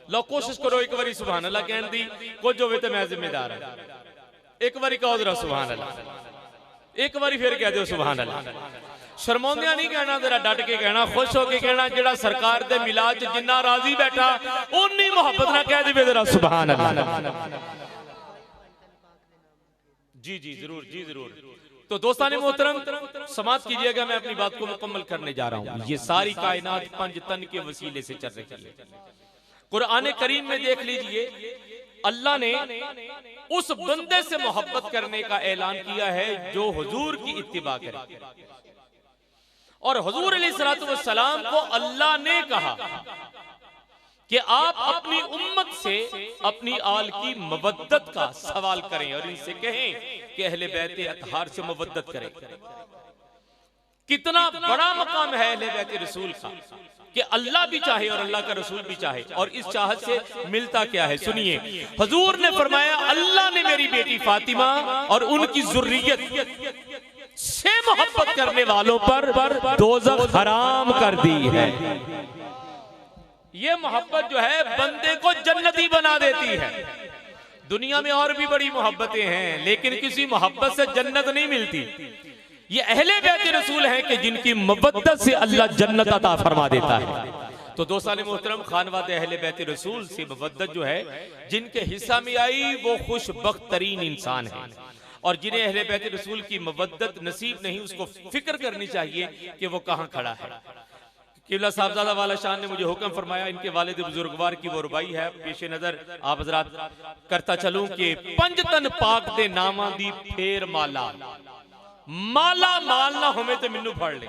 लो कोशिश करो एक बारी सुभान अल्लाह कहने दी, कुछ होवे तो मैं जिम्मेदार हूं। एक बारी कहो जरा सुभान अल्लाह, एक बारी फिर कह दो सुभान अल्लाह। शर्मौंदिया नहीं कहना, जरा डट के कहना, खुश होके कहना। जेड़ा सरकार दे मिलाद च जिन्ना राजी बैठा उन्नी मोहब्बत ना कह दे जरा सुभान अल्लाह। जी जी जरूर, जी जरूर। तो दोस्तान मोहतरम समाप्त कीजिएगा, मैं अपनी बात को मुकम्मल करने जा रहा हूं। ये सारी कायनात पंज तन के वसीले से चल रही है। कुरान करीम में देख लीजिए, अल्लाह ने उस बंदे से मोहब्बत करने का ऐलान किया है जो हुजूर की इत्तिबा करे। और हुजूर अलैहिस्सलाम को अल्लाह ने कहा कि आप अपनी उम्मत से अपनी आल की मवद्दत का सवाल करें और इनसे कहें कि अहले बैत अतहार से मवद्दत करें। कितना बड़ा मकाम है अहले बैत रसूल का कि अल्लाह भी चाहे और अल्लाह का रसूल भी चाहे। और इस चाहत से मिलता क्या है, सुनिए। हुजूर ने फरमाया, अल्लाह ने मेरी बेटी फातिमा और उनकी जुर्रियत से मोहब्बत करने वालों पर दोज़ख हराम कर दी है। ये मोहब्बत जो है बंदे को जन्नती बना देती है। दुनिया में और भी बड़ी मोहब्बतें हैं, लेकिन किसी मोहब्बत से जन्नत नहीं मिलती। ये अहले बैत रसूल हैं कि जिनकी मवद्दत से अल्लाह जन्नत अता फरमा देता है। तो दोस्तान मोहतरम, खानवादे अहले बैत रसूल से मवद्दत जो है जिनके हिस्सा में आई वो खुशबख्त तरीन इंसान है। और जिन्हें अहले बैत रसूल की मवद्दत नसीब नहीं, उसको फिक्र करनी चाहिए कि वो कहाँ खड़ा है। किबला साहबजादा वाला शान ने मुझे हुक्म फरमाया, इनके वालिद बुजुर्गवार की वो रुबाई है, पेश नजर आप हज़रात करता चलूं कि पंजतन पाक दे नामा दी फेर माला माला माल ना होवे ते मैनू फड़ ले।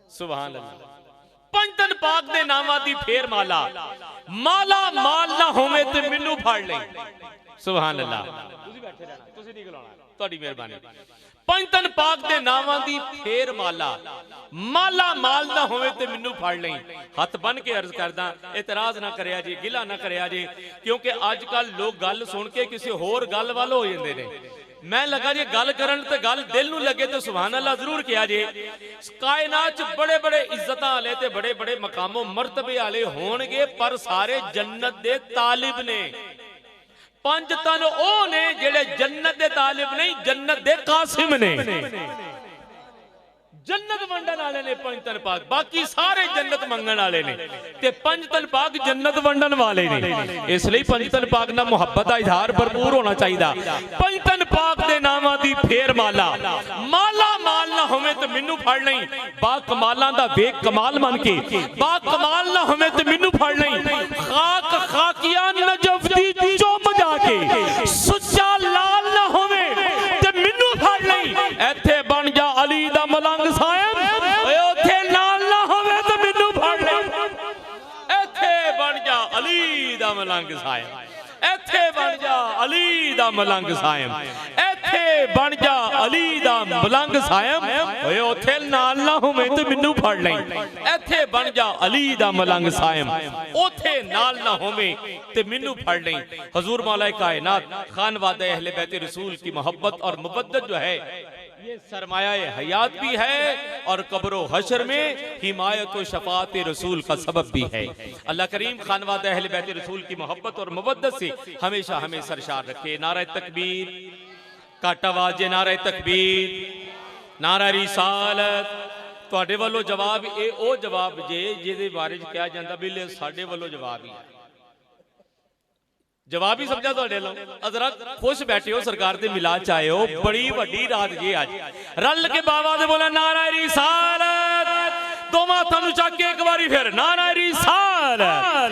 सुभान अल्लाह। पंजतन पाक दे नामा दी फेर माला माला माल ना होवे ते मैनू फड़ ले। सुभान अल्लाह। तुसी बैठे रहना, तुसी नहीं गलाना, ਤੁਹਾਡੀ ਮਿਹਰਬਾਨੀ। पंजतन पाक दे नावां दी फेर माला माला माल ना होवे ते मैनू फड़ लई। हथ बन के अर्ज करदा, इतराज ना करिया जी, गिला ना करिया जी, क्योंकि अजकल लोग गल सुन के किसी होर गल वाल हो जांदे ने। मैं लगा जी गल करन ते गल दिल नू लगे तो सुभान अल्लाह जरूर किया जी। कायनात च बड़े बड़े इज्जतां वाले ते बड़े बड़े मकामों मर्तबे वाले होणगे, पर सारे जन्नत दे तालिब ने। पंज तन ओ ने जेड़े जन्नत दे तालिब नहीं, जन्नत दे कासिम ने। जन्नत वंडन वाले ने पंज तन पाक, बाकी सारे जन्नत मंगन वाले ने ते पंज तन पाक जन्नत वंडन वाले ने। इसलिए पंज तन पाक ना मुहब्बत का इजहार भरपूर होना चाहिए। पंज तन पाक दे नामां दी फेर माला माला माल ना होवे ते मैनू फड़ लई। बा कमालां दा वेख कमाल मन के, बा कमाल ना होवे ते मैनू फड़ लई। खाक खाकिया नजफ दी चुम जाके सुच्चा लाल ना होवे ते मैनू फड़ लई। इत्थे बन जा अली दा मलंग सायम, ओथे नाल ना होवे ते मैनू फड़ लई। इत्थे बन जा अली दा मलंग सायम, इत्थे बन जा अली दा मलंग सायम, इत्थे बन जा अली दा मलंग सायम, ओए ओथे नाल ना होवे ते मैनू फड़ लई। इत्थे बन जा अली दा मलंग सायम, ओथे नाल ना होवे ते मैनू फड़ लई। हुजूर मौला कायनात खानवादे अहले बैत रसूल की मोहब्बत और मुवद्दत जो है ये सरमाया हयात भी है और कब्रो हशर में हिमायत व शफात रसूल का सबब भी है। अल्लाह करीम खानवादे अहले बैत रसूल की मोहब्बत और मुवद्दत से हमेशा हमें सरशार रखे। नारा तकबीर, काटा वाजे नारा तकबीर, नारा रिसालत। तुहाडे वालों जवाब ये ओ जवाब जे जिहदे बारे च कहा जांदा भी ले साडे वालों जवाब ही है। जवाब ही समझा तो हजरत खुश बैठे हो, सरकार दे मिलाद च आए हो, बड़ी वड्डी रात जी आज। रल के बाबा दे बोला नारा रिसालत, दो माथा नु चक के एक बारी फिर नारा रिसालत।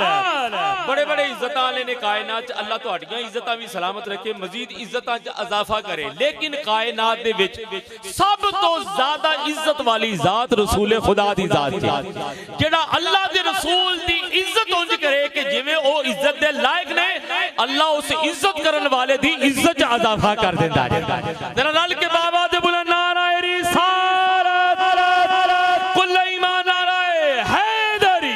बड़े बड़े इज्जत वाले ने कायनात च, अल्लाह तुहाडियां इज्जतां भी सलामत रखे, मजीद इज्जतां च इजाफा करे। लेकिन कायनात दे विच सब तो ज्यादा इज्जत वाली जात रसूल खुदा दी जात है, जेड़ा अल्लाह दे रसूल दी इज्जत उंज करे कि जिवें ओ इज्जत दे लायक ने, अल्लाह उस इज्जत करने वाले दी इज्जत च इजाफा कर देता है। जरा रल के बाबा दे बोला नारा रिसालत, कुल ईमान नारा हैदरी।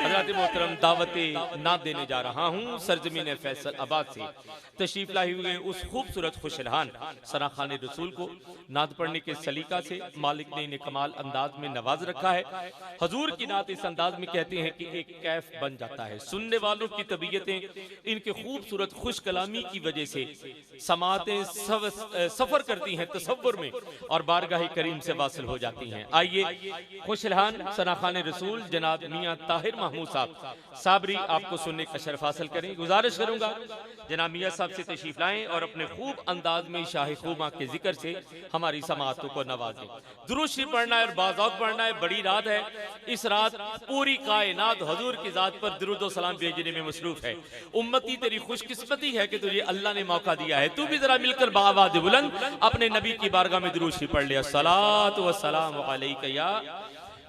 हज़रत मोहतरम दावते ना देने जा रहा हूँ सरजमीन फैसल आबाद से तशरीफ लाई हुए उस खूबसूरत खुशरहान सराखान रसूल को नात पढ़ने के सलीका से मालिक ने इन्हें कमाल अंदाज में नवाज रखा है। हजूर की नात इस अंदाज में कहते हैं कि एक कैफ बन जाता है। सुनने वालों की तबीयतें इनके खूबसूरत खुश कलामी की वजह से समातें सफर करती हैं तसव्वुर में और बारगाह करीम से वासिल हो जाती हैं। आइए खुशरहान सराखान रसूल जनाब मियाँ ताहिर महमूद साहब साबरी आपको सुनने का शर्फ तशरीफ हासिल करें। गुजारिश करूंगा जनाब मियां साहब से तशरीफ लाएं और अपने खूब अंदाज में शाही खूबा के जिक्र से हमारी समाअतों को नवाजें। दुरूद शरीफ पढ़ना है और बाज़ौक़ पढ़ना है। बड़ी रात है, इस रात पूरी कायनात हुजूर की जात पर दुरूद और सलाम भेजने में मसरूफ है। उम्मती तेरी खुशकिस्मती है कि तुझे अल्लाह ने मौका दिया है। तू भी जरा मिलकर बाआवाज़ बुलंद अपने नबी की बारगाह में दुरूद शरीफ पढ़ ले। अस्सलातु वस्सलामु अलैका या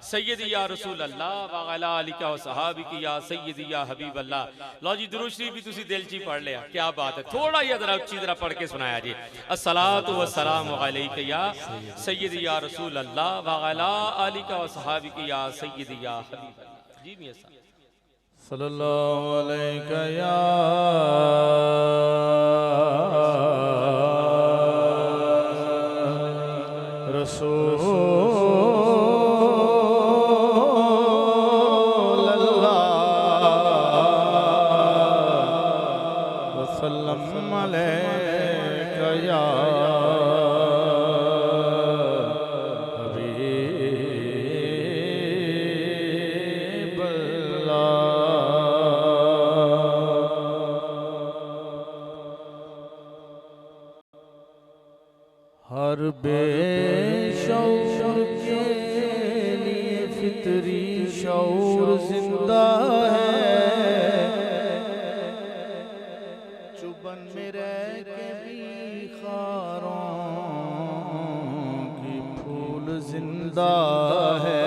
सैयदी या रसूल अल्लाह व अला आलिका व सहाबिका या सैयदी या हबीब अल्लाह। लो जी दुरूद शरीफ भी तुसी दिल ची पढ़ लिया, क्या बात है। थोड़ा ही जरा अच्छी तरह पढ़ के सुनाया जी। अस्सलातु वस्सलामु अलैका या सैयदी या रसूल अल्लाह व अला आलिका व सहाबिका या सैयदी या हबीब अल्लाह। जी मियां साहब सल्लल्लाहु अलैका या रसूल हर बेशऊर के लिए फितरी शऊर जिंदा है। चुबन में रह के भी खारों की फूल जिंदा है।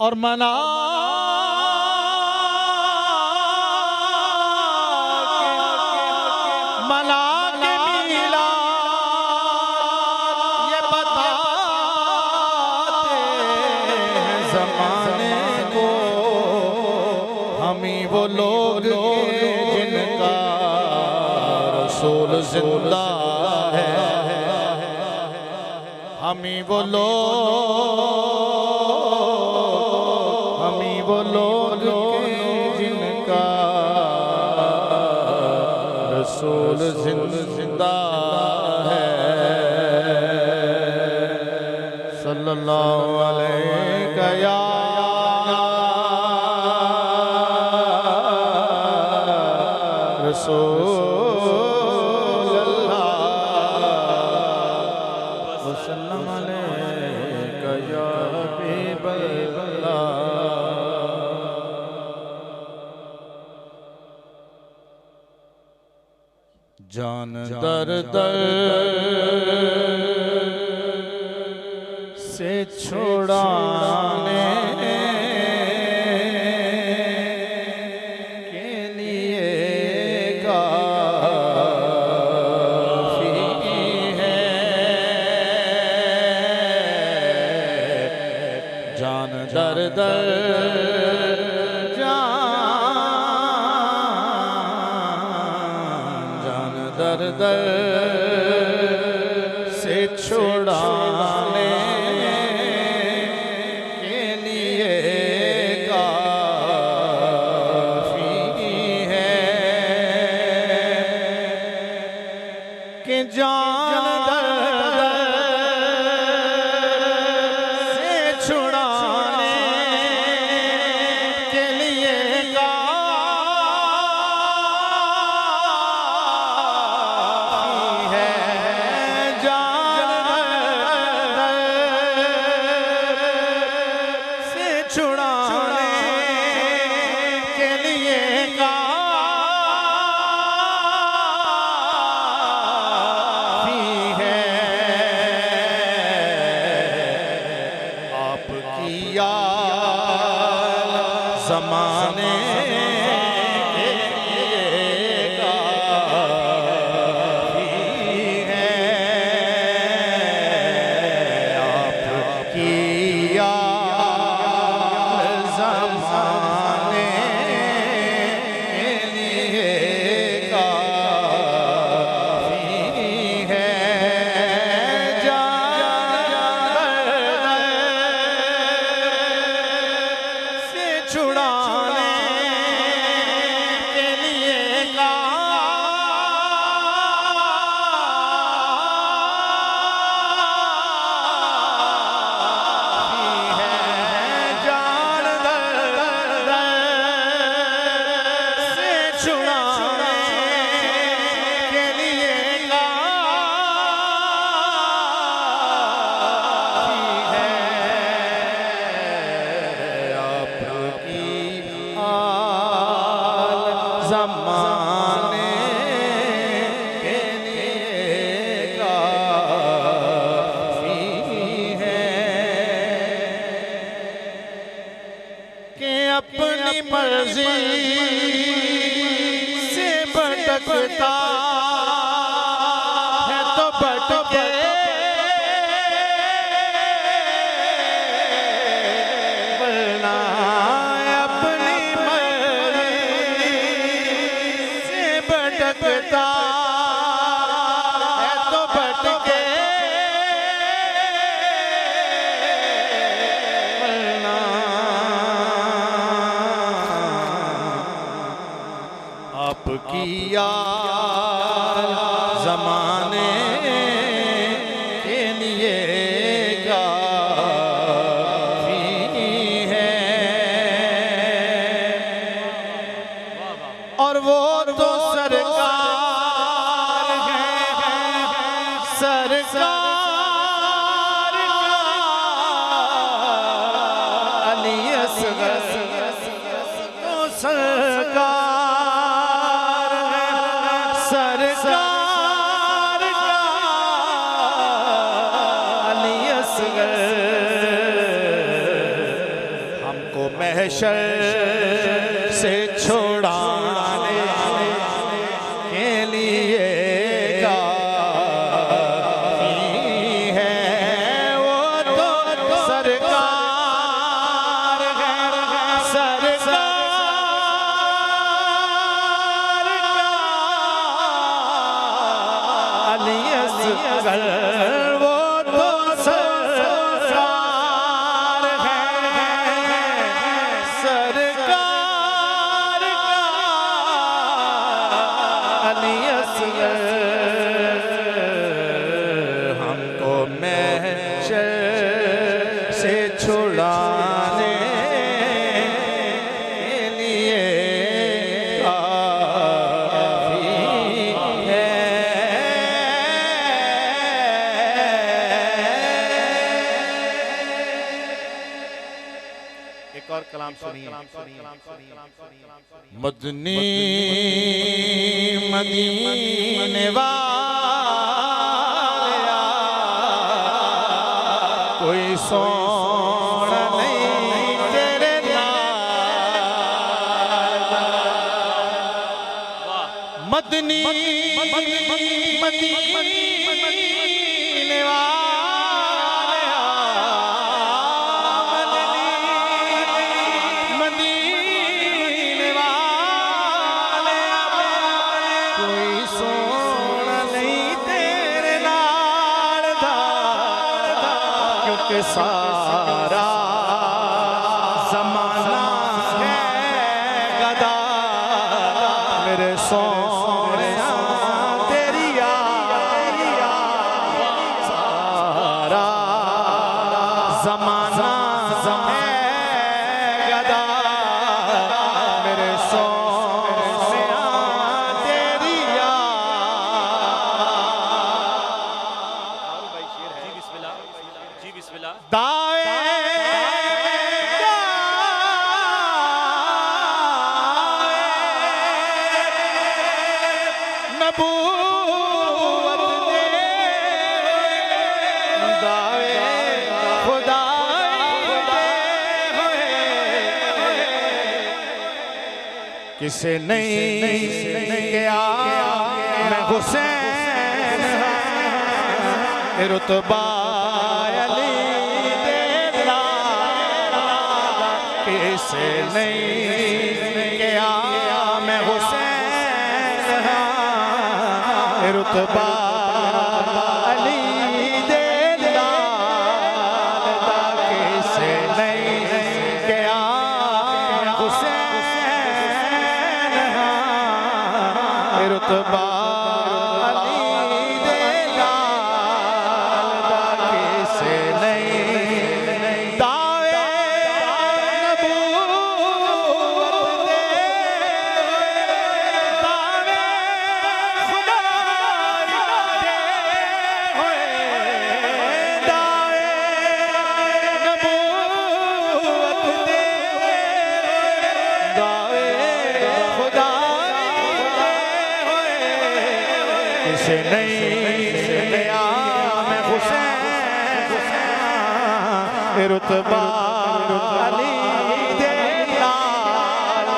और मना वो लोग जिनका रसूल जिंदा है। हमी वो लोग जिनका रसूल जिंदा है। सल्लल्लाहु अलैहि या जान दर दर से छुड़ाने के लिए काफी है। जान दर दर दर से छुड़ाने के लिए काफी है कि जान दर से छुड़ाने के लिए ज़माने काफ़ी है। आपकी याद ज़माने के लिए काफ़ी है। छुड़ाने के लिए काफी है। जान ज़माने के लिए काफ़ी है कि अपनी मर्जी से भटकता है तो भटके, वरना अपनी मर्जी से भटकता है तो भटके, वरना आपकी याद ज़माने के लिए काफ़ी है। और वो तो सरकार है, सरकार अली असगर तो सरकार है, सरकार अली असगर हमको महशर से छुड़ाने के लिए काफ़ी है। वो तो सरकार है, सरकार अली असगर, वो तो सरकार है, सरकार अली असगर हमको महशर से छुड़ाने के लिए काफ़ी है। एक और कलाम सुनिए। मदनी मदीने वाला कोई सोना नहीं तेरे नाल, मदनी मदीने वाला, मदीने वाले कोई सोना नहीं तेरे नाल दा, क्योंकि सारा ज़माना है गदा मेरे सोने तेरी याद, सारा ज़माना है गदा मेरे सोने तेरी याद। जी बिस्मिल्लाह, जी बिस्मिल्लाह। दाए नबूवत दे, दाए खुदाई दे होए, किसे नहीं गया मैं हुसैन रुतबा अली दे लाला, किसे नहीं गया मैं हुसैन रुतबा अली दे लाला, किसे नहीं गया हुसैन रुतबा अली दे लाला, किसे नहीं दावे नबूवत दे, दावे खुदाई दे होए, दावे नबूवत दे, दावे खुदाई से नहीं मैं हुसैन रुतबा अली दे लाल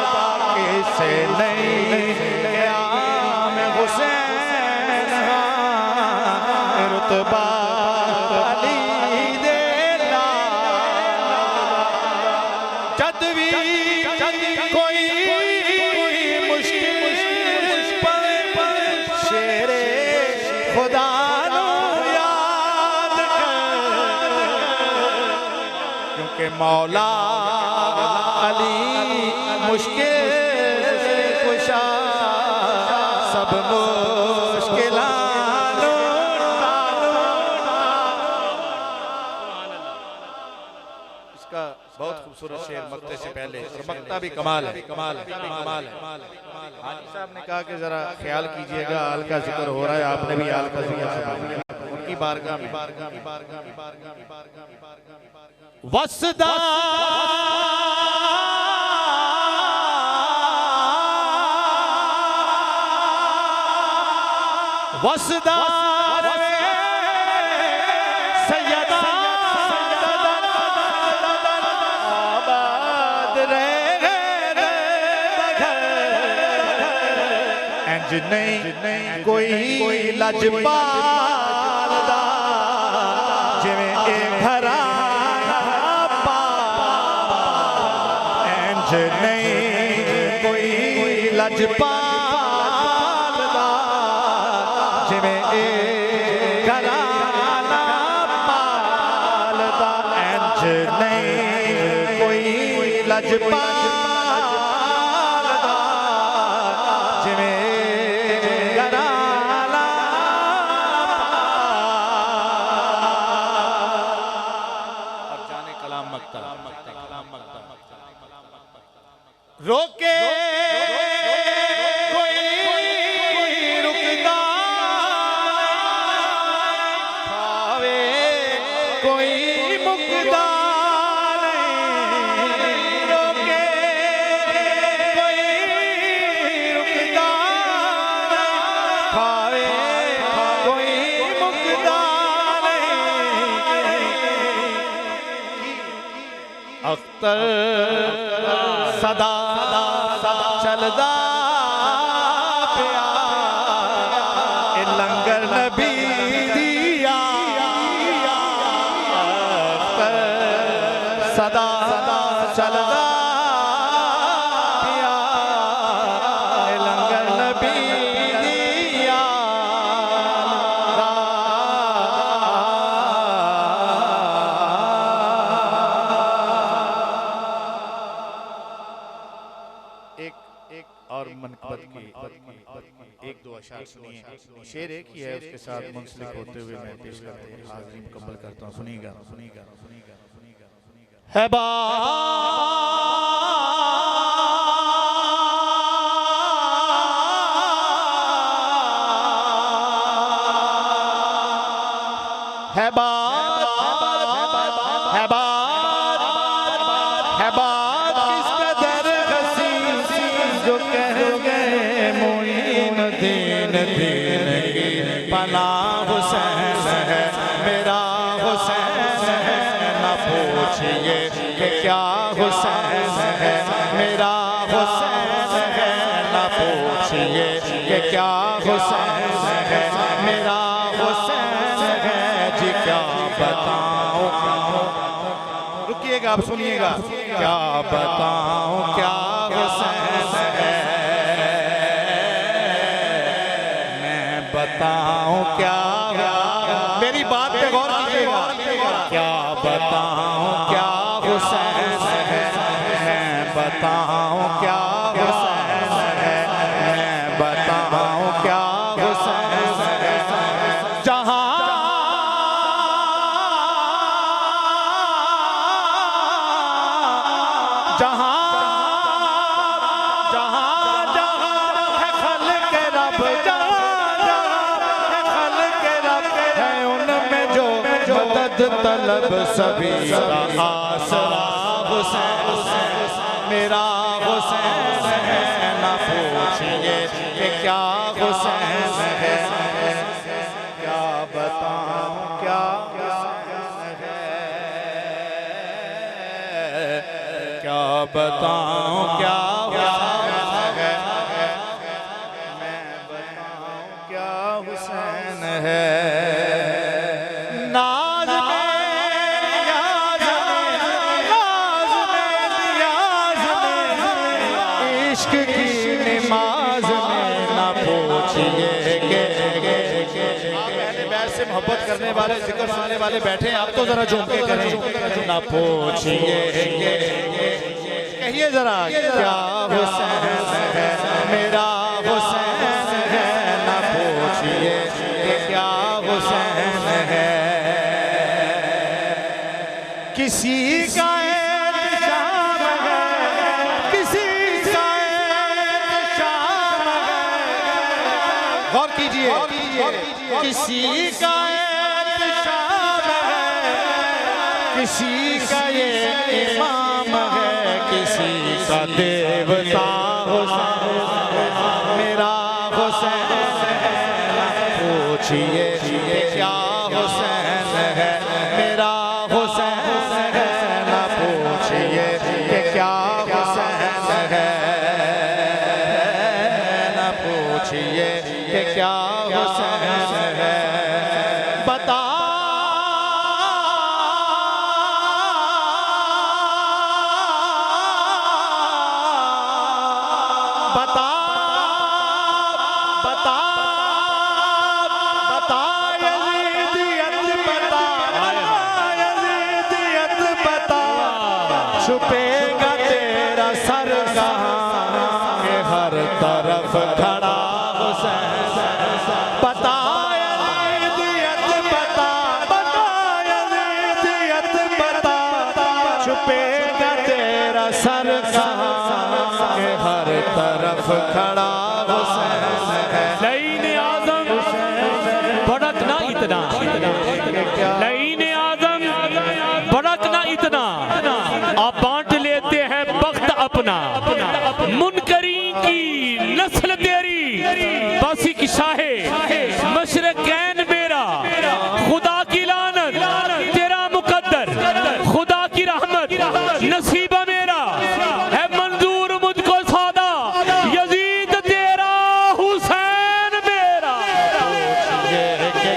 से नहीं मैं हुसैन रुतबा अली दे लाल जद भी कोई मुश्किल शेरे खुदा याद कर क्योंकि मौला अली मुश्किल कुशा सब मुश्किल इसका बहुत खूबसूरत शेर मक्ते से पहले और मक्ता भी कमाल है कमाल है कमाल है। हाजी साहब ने कहा कि जरा ख्याल कीजिएगा आल का जिक्र हो रहा है आपने भी आल का जिक्र उनकी बारगाह में वसदा वसदा सैयदा आबाद रहे इंज नहीं कोई लजपाल दा जिवें ए घरा इंज नहीं कोई लजपाल दा जिवें ए घरा पाल दा इंज नहीं कोई लजपाल दा जिवें रोके कोई रुकदा खावे कोई मुकदा नहीं रोके कोई रुकदा खावे कोई मुकदा नहीं अख्तर सदा चलदा पिया लंगर नबी दिया सदा चलदा पिया लंगर नबी दिया एक और मनकबत की एक दो अशार सुनिए शेर एक ही है उसके साथ मुंसलिक होते हुए मैं पेश करते हैं हाजिरी मुकम्मल करता हूँ सुनिएगा है बा है बा है बा है बा किस कदर हसीन जो कह गए मोइन दीन दीन की पनाह हुसैन है मेरा हुसैन है न पूछिए कि क्या हुसैन है मेरा हुसैन है न पूछिए कि क्या हुसैन है मेरा हुसैन है जी क्या बताऊं रुकिएगा आप सुनिएगा क्या बताऊं क्या हुसैन है मैं बताऊं क्या मेरी बात पे गौर कीजिएगा क्या बताऊं क्या हुसैन है मैं बताऊं क्या हुसैन है मैं बताऊं क्या हुसैन है जहां जहां जहां जहां है खल्क रब जहां है खल्क रब है उनमें जो मदद तलब सभी का आसरा हुसैन मेरा हुसैन है न पूछिए कि क्या हुसैन है बताऊं क्या हुसैन है, मैं बताऊं क्या हुसैन है। नाज में नियाज में, नाज में नियाज में, इश्क की नमाज में ना पूछिए के से मोहब्बत करने वाले, जिक्र सुनने वाले बैठे हैं, आप तो जरा झूम के करें। ना पूछिए कहिए जरा क्या हुसैन है, मेरा हुसैन है। ना पूछिए क्या हुसैन है। किसी का शाम है, किसी का शाम है। गौर कीजिए, किसी का शाम है, किसी का ये इमाम है, किसी का देवता हुसैन, मेरा हुसैन है। पूछिए क्या हुसैन है, मेरा हुसैन है। ना पूछिए क्या हुसैन है, ना पूछिए क्या हुसैन है। बता बता बता बता यज़ीदियत बता, यज़ीदियत बता, छुपेगा तेरा सर कहाँ के हर तरफ खड़ा हुसैन। बता यज़ीदियत बता, बता यज़ीदियत बता, छुपेगा तेरा सर कहाँ के हर तरफ खड़ा हुसैन है। लईन आज़म भड़कना इतना, लईन आज़म भड़कना इतना, आप बांट लेते हैं वक्त अपना। मुनकरी की नस्ल तेरी, बसी की शाहे मशरक़ैन मेरा, खुदा की लानत तेरा मुकद्दर, खुदा की रहमत नसीबा मेरा है मंजूर मुझको सौदा, यजीद तेरा हुसैन मेरा।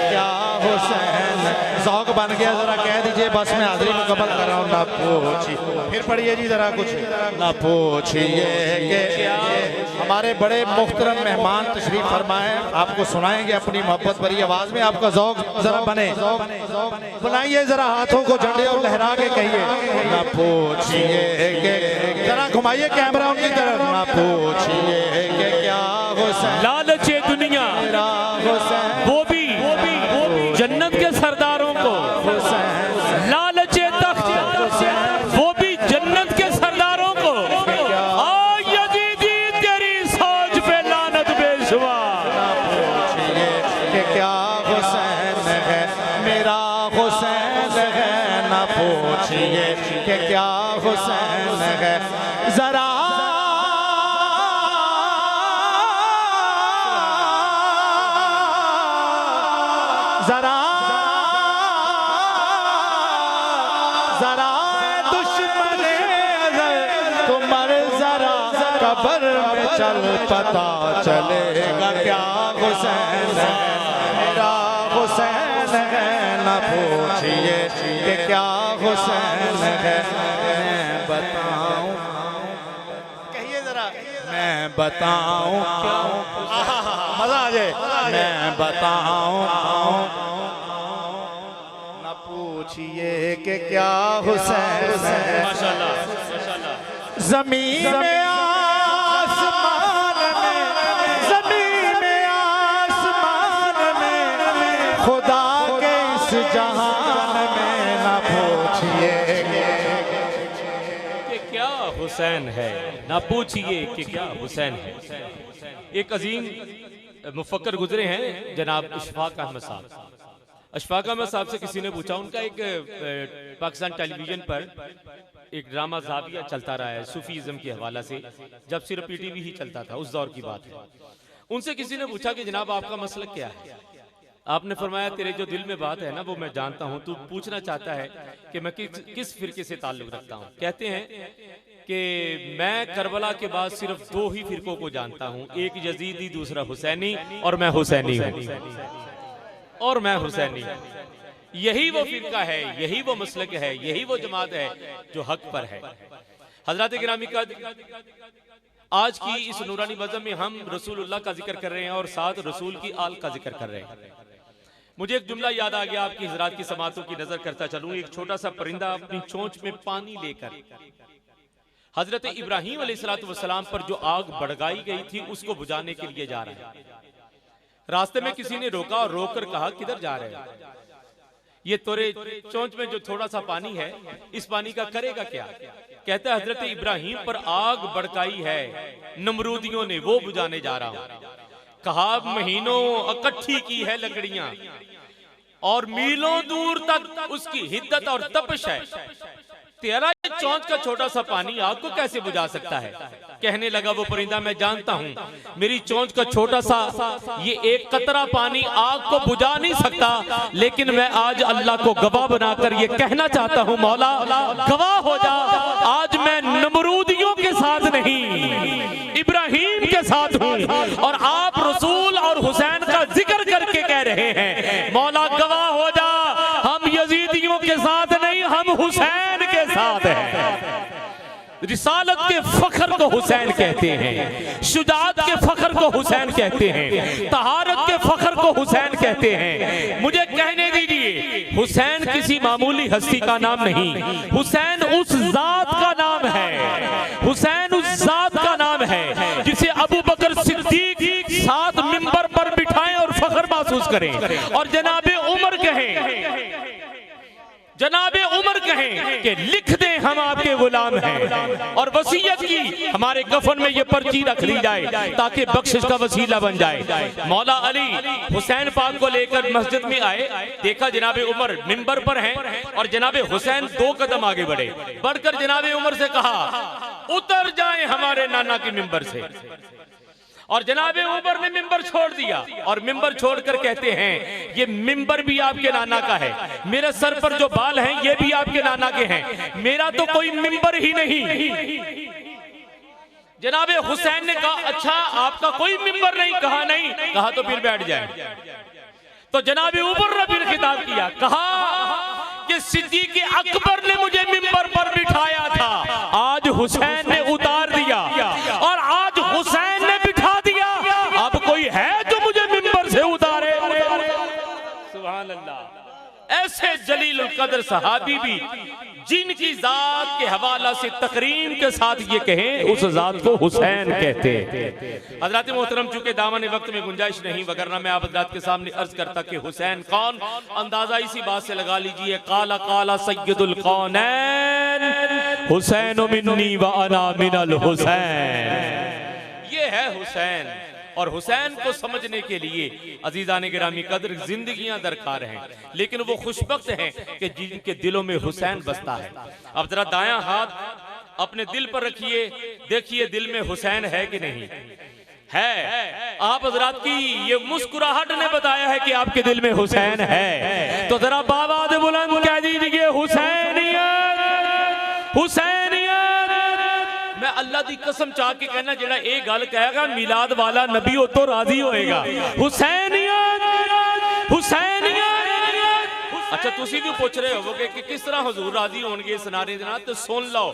क्या हुसैन ज़ौक़ बन गया, जरा कह दीजिए बस मैं हाज़िरी मुकम्मल कर रहा हूँ। ना पूछिए, फिर पढ़िए जी जरा कुछ। ना पूछिए कि हमारे बड़े मुख्तरम मेहमान तशरीफ फरमाए, आपको सुनाएंगे अपनी मोहब्बत भरी आवाज़ में। आपका ज़ौक़ जरा बने, बनाइए जरा हाथों को झंडे और लहरा के कहिए। ना पूछिए, जरा घुमाइए कैमरा उनकी तरफ। ना पूछिए क्या हुसैन, लालचे दुनिया वो भी जन्नत के सरदारों को, लालचे तख्त वो भी जन्नत के सरदारों को। आ यजीदी तेरी सोच पे लानत बेशुमार। कि क्या हुसैन है, मेरा हुसैन है। ना पूछिए कि क्या हुसैन है। जरा जरा जरा दुश्मने तुमर जरा कब्र में चल, पता चलेगा क्या हुसैन है, मेरा हुसैन है। ना पूछिए कि क्या हुसैन है। मैं बताऊं, कहिए जरा, मैं बताऊं क्या, मजा आ जाए। मैं बताऊं, ना पूछिए कि क्या हुसैन है। जमीन में आसमान में, जमीन में आसमान में, खुदा के इस जहान में। ना पूछिए कि क्या हुसैन है, ना पूछिए कि क्या हुसैन है। एक अजीम मुफक्कर गुजरे हैं जनाब इशफाक अहमद साहब। इशफाक अहमद साहब से किसी ने पूछा, उनका एक पाकिस्तान टेलीविजन पर एक ड्रामा ज़ाविया चलता रहा है सूफीज़म के हवाला से, जब सिर्फ पीटीवी ही चलता था, उस दौर की बात है। उनसे किसी ने पूछा कि जनाब आपका मसलक क्या है। आपने फरमाया तेरे जो दिल में बात है ना वो मैं जानता हूँ, तू पूछना चाहता है कि मैं किस फिरके से ताल्लुक़ रखता हूँ। कहते हैं कि मैं करबला के बाद सिर्फ दो ही फिरकों को जानता हूं, एक यजीदी, दूसरा हुसैनी, और मैं हुसैनी हूं, और मैं हुसैनी। यही वो फिरका है, यही वो मसलक है, यही वो जमात है जो हक पर है। हजरत गिरामी का आज की इस नूरानी मज़हब में हम रसूलुल्लाह का जिक्र कर रहे हैं और साथ रसूल की आल का जिक्र कर रहे हैं। मुझे एक जुमला याद आ गया, आपकी हजरात की समातों की नजर करता चलूं। एक छोटा सा परिंदा अपनी चोंच में पानी लेकर हजरत इब्राहीम अलैहिस्सलाम पर जो आग भड़काई गई थी उसको बुझाने के लिए जा रहा है। रास्ते में किसी ने रोका और रोककर कहा, किधर जा रहे हैं? ये तोरे चोंच में जो थोड़ा सा पानी है, इस पानी का करेगा क्या? कहता है, हजरत इब्राहीम पर आग भड़काई है नमरूदियों ने, वो बुझाने जा रहा हूं। कहा, महीनों इकट्ठी की है लकड़ियां और मीलों दूर तक उसकी हिद्दत और तपश है, तेरा ये चोंच का छोटा सा पानी आग को कैसे बुझा सकता है? कहने लगा वो परिंदा, मैं जानता हूं मेरी चोंच का छोटा सा ये एक कतरा पानी आग को बुझा नहीं सकता, लेकिन मैं आज अल्लाह को गवाह बनाकर ये कहना चाहता हूं, मौला गवाह हो जा, आज मैं नमरूदियों के साथ नहीं इब्राहीम के साथ हूं, और आप रसूल और हुसैन का जिक्र करके कह रहे हैं, मौला गवाह हो जा, हम यजीदियों के साथ नहीं, हम हुसैन के साथ हैं। रिसालत के फख्र को हुसैन कहते हैं, शुजाअत के फख्र को हुसैन कहते हैं, तहारत के फख्र को हुसैन कहते हैं। मुझे कहने दीजिए, हुसैन किसी मामूली हस्ती का नाम नहीं, हुसैन उस जात का नाम है, हुसैन उस जात का नाम है जिसे अबू बकर सिद्दीक साथ मिंबर पर बिठाएं और फख्र महसूस करें, और जनाबे उमर कहें, जनाबे उमर कहें कि लिख दें हम आपके गुलाम हैं, और वसीयत की हमारे कफन में ये पर्ची रख ली जाए ताकि बख्शिश का वसीला बन जाए। मौला अली हुसैन पाक को लेकर मस्जिद में आए, देखा जनाबे उमर मिंबर पर हैं और जनाबे हुसैन 2 कदम आगे बढ़े, बढ़कर जनाबे उमर से कहा, उतर जाएं हमारे नाना के मिंबर से, और जनाबे उमर ने मिंबर छोड़ दिया और मिंबर छोड़कर कहते हैं, ये मिंबर भी आपके नाना का है, मेरे सर पर जो बाल हैं ये भी आपके नाना के हैं, मेरा तो कोई मिंबर ही नहीं। जनाबे हुसैन ने कहा, अच्छा आपका कोई मिंबर नहीं? कहा नहीं। कहा तो फिर बैठ जाए। तो जनाबे उमर ने फिर खिताब किया, कहा कि सिद्दीक़ अकबर ने मुझे मिंबर पर बिठाया था, आज हुसैन ने उतार दिया, और आज हुसैन ने बिठा दिया, अब कोई है जो मुझे मिंबर से उतारे? सुभान अल्लाह। ऐसे जलील कदर सहाबी भी जिनकी जात के हवाला से तकरीम के साथ ये कहें, उस जात को हुसैन कहते हैं। हजरत मोहतरम, चूंकि दामन वक्त में गुंजाइश नहीं, वगरना मैं आप हजरात के सामने अर्ज करता कि हुसैन कौन, अंदाजा इसी बात से लगा लीजिए, काला काला सैयदुल कौनैन हुसैन मिन्नी व अना मिनल हुसैन, ये है हुसैन। और हुसैन को समझने के लिए अजीजान गिरामी कदर जिंदगियां दरकार हैं, लेकिन वो खुशबख्त हैं कि जिनके दिलों में हुसैन बसता है। अब जरा दायां हाथ अपने दिल पर रखिए, देखिए दिल में हुसैन है कि नहीं है। आप हजरात की ये मुस्कुराहट ने बताया है कि आपके दिल में हुसैन है, तो जरा बाबाद बुलंद कह दीजिए, हुसैनियत, हुसैनियत। मैं अल्लाह दी कसम चाह के कहना, जेड़ा एक गल कहेगा मिलाद वाला नबी हो तो राजी होएगा। हुसैनियत, हुसैनियत। अच्छा, तुसी भी पूछ रहे होगे कि किस तरह हुजूर राजी होंगे इस नारे दे नाल, तो सुन लो,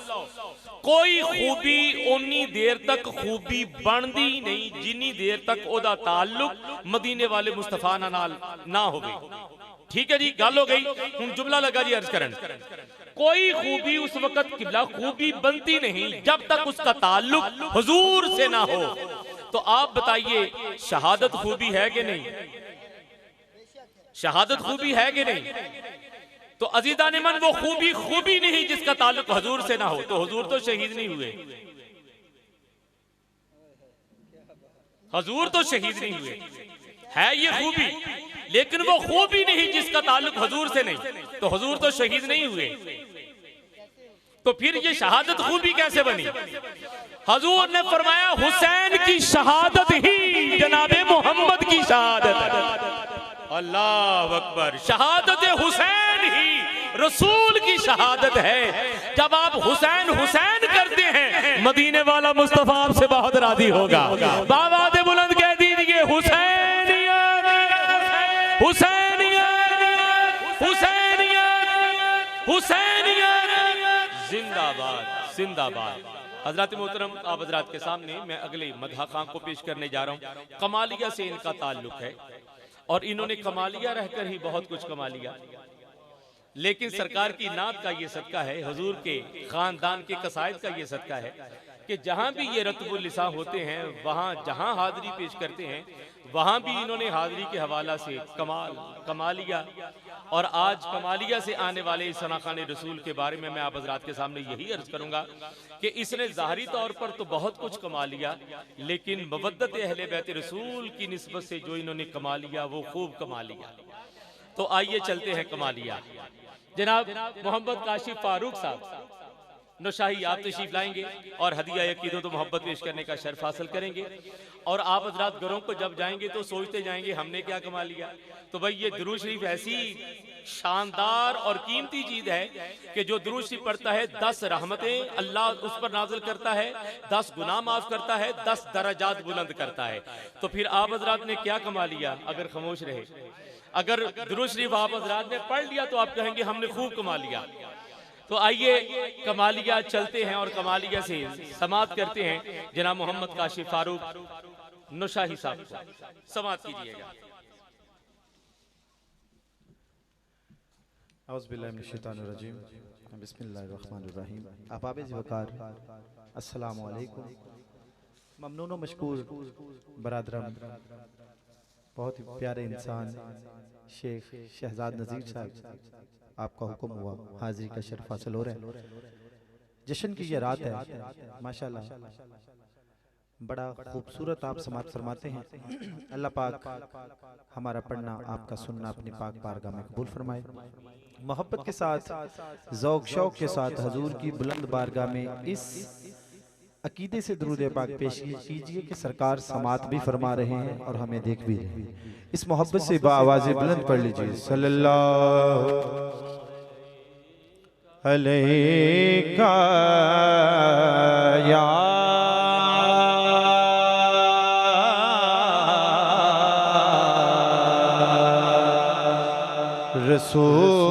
कोई खूबी उन्नी देर तक खूबी बनदी नहीं जिन्नी देर तक ओदा ताल्लुक मदीने वाले मुस्तफा नाल ना होवे। ठीक है जी, गल हो गई। हुण जुमला लगा जी अर्ज करन, कोई खूबी उस वक्त किबला खूबी बनती नहीं जब तक उसका ताल्लुक हुजूर से ना हो। तो आप बताइए, शहादत खूबी है कि नहीं? शहादत खूबी है कि नहीं? तो अजीज़ान मन, वो खूबी खूबी नहीं जिसका ताल्लुक हुजूर से ना हो। तो हुजूर तो शहीद नहीं हुए, हुजूर तो शहीद नहीं हुए, है ये खूबी, लेकिन वो खूबी नहीं जिसका ताल्लुक हुजूर से नहीं। तो हुजूर तो शहीद नहीं हुए, तो फिर ये शहादत खूबी कैसे बनी? हुजूर ने फरमाया, हुसैन की शहादत ही जनाबे मोहम्मद की शहादत है। अल्लाह अकबर। शहादत हुसैन ही रसूल की शहादत है। जब आप हुसैन हुसैन करते हैं, मदीने वाला मुस्तफा आपसे बहुत राजी होगा। बाबा दे बुलंद कह दीजिए हुसैनियत, हुसैनियत, हुसैनियत, हुसैनियत, जिंदाबाद जिंदाबाद। हजरत मोहतरम आप हजरात के सामने मैं अगले मदहा खां को पेश करने जा रहा हूँ। कमालिया से इनका ताल्लुक है और इन्होंने कमालिया रहकर ही बहुत कुछ कमा लिया, लेकिन सरकार की नात का ये सदका है, हुजूर के खानदान के कसायद का ये सदका है कि जहाँ भी ये रतबुल लिसा होते हैं, वहाँ जहाँ हाजिरी पेश करते हैं, वहाँ भी इन्होंने हाजिरी के हवाला से कमालिया। और आज कमालिया से आने वाले इस सना खान रसूल के बारे में मैं आप हजरात के सामने यही अर्ज करूंगा कि इसने ज़ाहरी तौर पर तो बहुत कुछ कमा लिया, लेकिन मवद्दत अहले बैत रसूल की निस्बत से जो इन्होंने कमा लिया वो खूब कमा लिया। तो आइए चलते हैं कमालिया। जनाब मोहम्मद काशिफ फारूक साहब नौशाही आप तशरीफ लाएंगे और हदिया यकीदो तो मोहब्बत पेश करने का शर्फ हासिल करेंगे। और आप हजरात घरों को जब जाएंगे तो सोचते जाएंगे हमने क्या कमा लिया। तो भाई ये दुरूद शरीफ ऐसी शानदार और कीमती चीज है कि जो दुरूद शरीफ पढ़ता है 10 रहमतें अल्लाह उस पर नाजिल करता है, 10 गुनाह माफ करता है, 10 दर्जात बुलंद करता है। तो फिर आप हजरात ने क्या कमा लिया अगर खामोश रहे। अगर दुरूद शरीफ आप हजरात ने पढ़ लिया तो आप कहेंगे हमने खूब कमा लिया। तो आइए कमालिया चलते हैं और कमालिया से समात करते हैं। जनाब मोहम्मद काशिफ फारूक नौशाही साहब को समात कीजिएगा। औज़ुबिल्लाहिमिनश्शैतानिर्रजीम बिस्मिल्लाहिर्रहमानिर्रहीम। अहबाब ज़िवकार अस्सलामु अलैकुम। ममनून व मशकूर बरादरम, बहुत ही प्यारे इंसान शेख शहजाद नज़ीर साहब, आपका हुक्म हुआ, हाजिरी का शर्फ हासिल हो रहा है। जश्न की ये रात है, माशाल्लाह बड़ा खूबसूरत आप समात फरमाते हैं। अल्लाह पाक हमारा पढ़ना आपका सुनना अपनी पाक बारगाह में कबूल फरमाए। मोहब्बत के साथ ज़ौक़ शौक़ के साथ हजूर की बुलंद बारगाह में इस अकीदे से दुरूद पाक पेश कीजिए कि सरकार समात भी फरमा रहे हैं और हमें देख भी रहे हैं। इस मोहब्बत से बाआवाज़ बुलंद पढ़ लीजिए सल्लल्लाहु अलैका या रसूल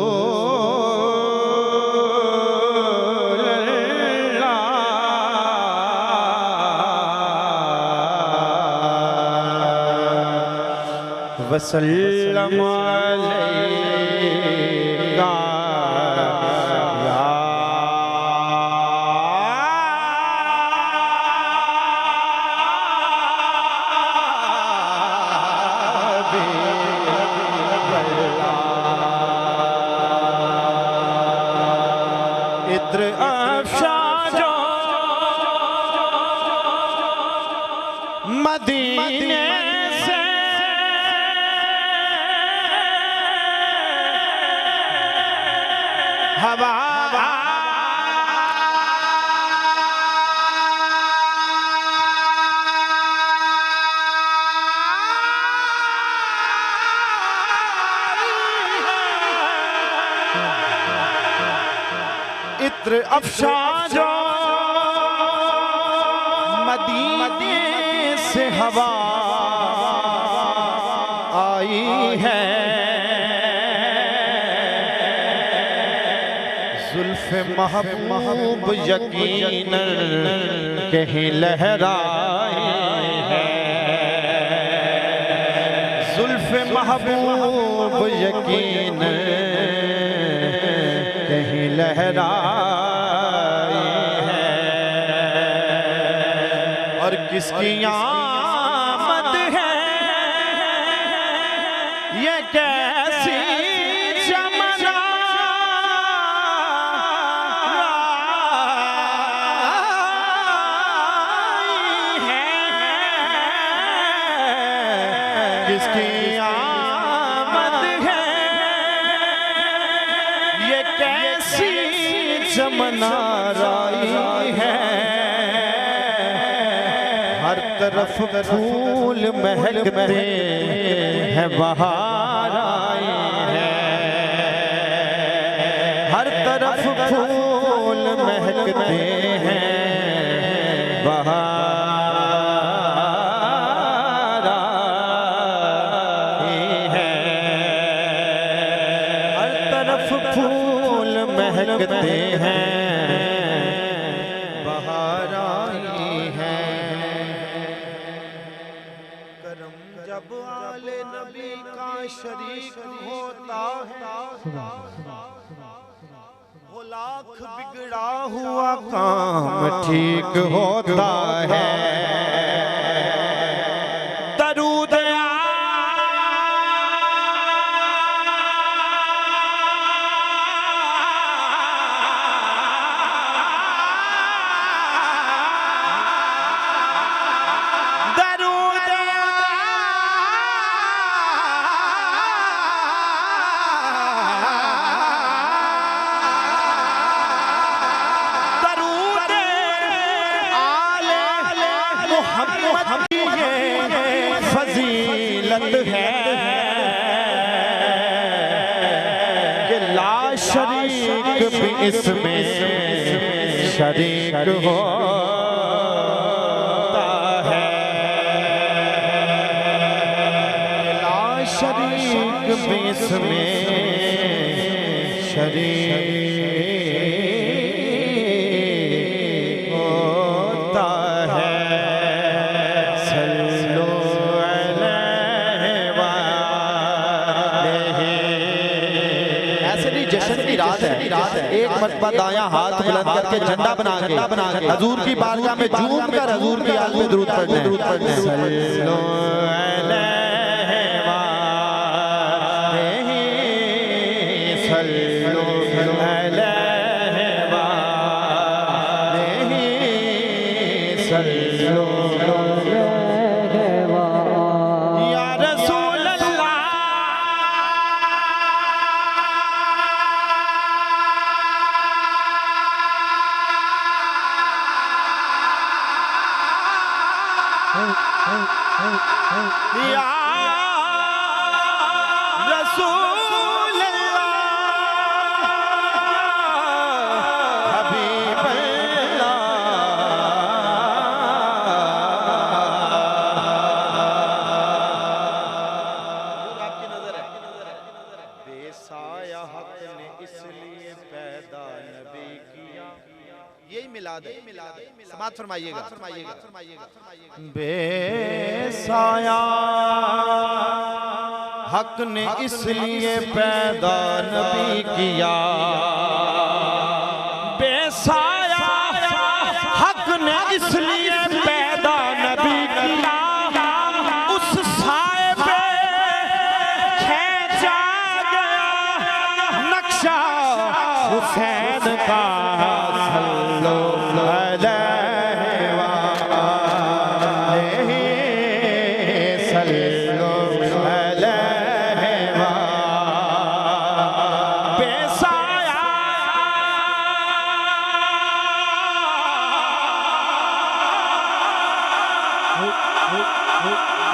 वसल्लम अलैका या इत्र अफशा जो मदीने से हवा इत्र अफशा जो मदीने से हवा आई है, जुल्फ़े महबूब यकीनन कहीं लहराए है, जुल्फ़े महबूब यकीनन कहीं लहराए है। और किसकी आमद है ये कैसी चमना किसकी आमद है ये कैसी चमनाराई है। हर तरफ फूल महकते हैं बहार तरफ फूल महकते हैं, बहार आई है। हर तरफ फूल महकते हैं, बहार आई है। करम जब आले नबी का शरीक होता है, वो लाख बिगड़ा हुआ काम ठीक होता है। दरूद फजीलत है कि ला शरीक भी इसमें शरीक होता है। ला शरीक भी इसमें शरीक होता है। जश्न की रात है, एक मरतबा दायां हाथ बुलंद करके झंडा बना के हजूर की बारगाह में झूम कर हजूर की आल में दुरूद पढ़ना है। या रसूल अल्लाह हबीब अल्लाह। आपकी नजर है बेसाया हक ने इसलिए पैदा नबी किया, यही मिलाद है। समात फरमाइएगा। बेसाया हक ने इसलिए पैदा नबी किया, बेसाया हक ने इसलिए पैदा नबी किया, उस साए पे खींचा गया नक्शा हुसैन का।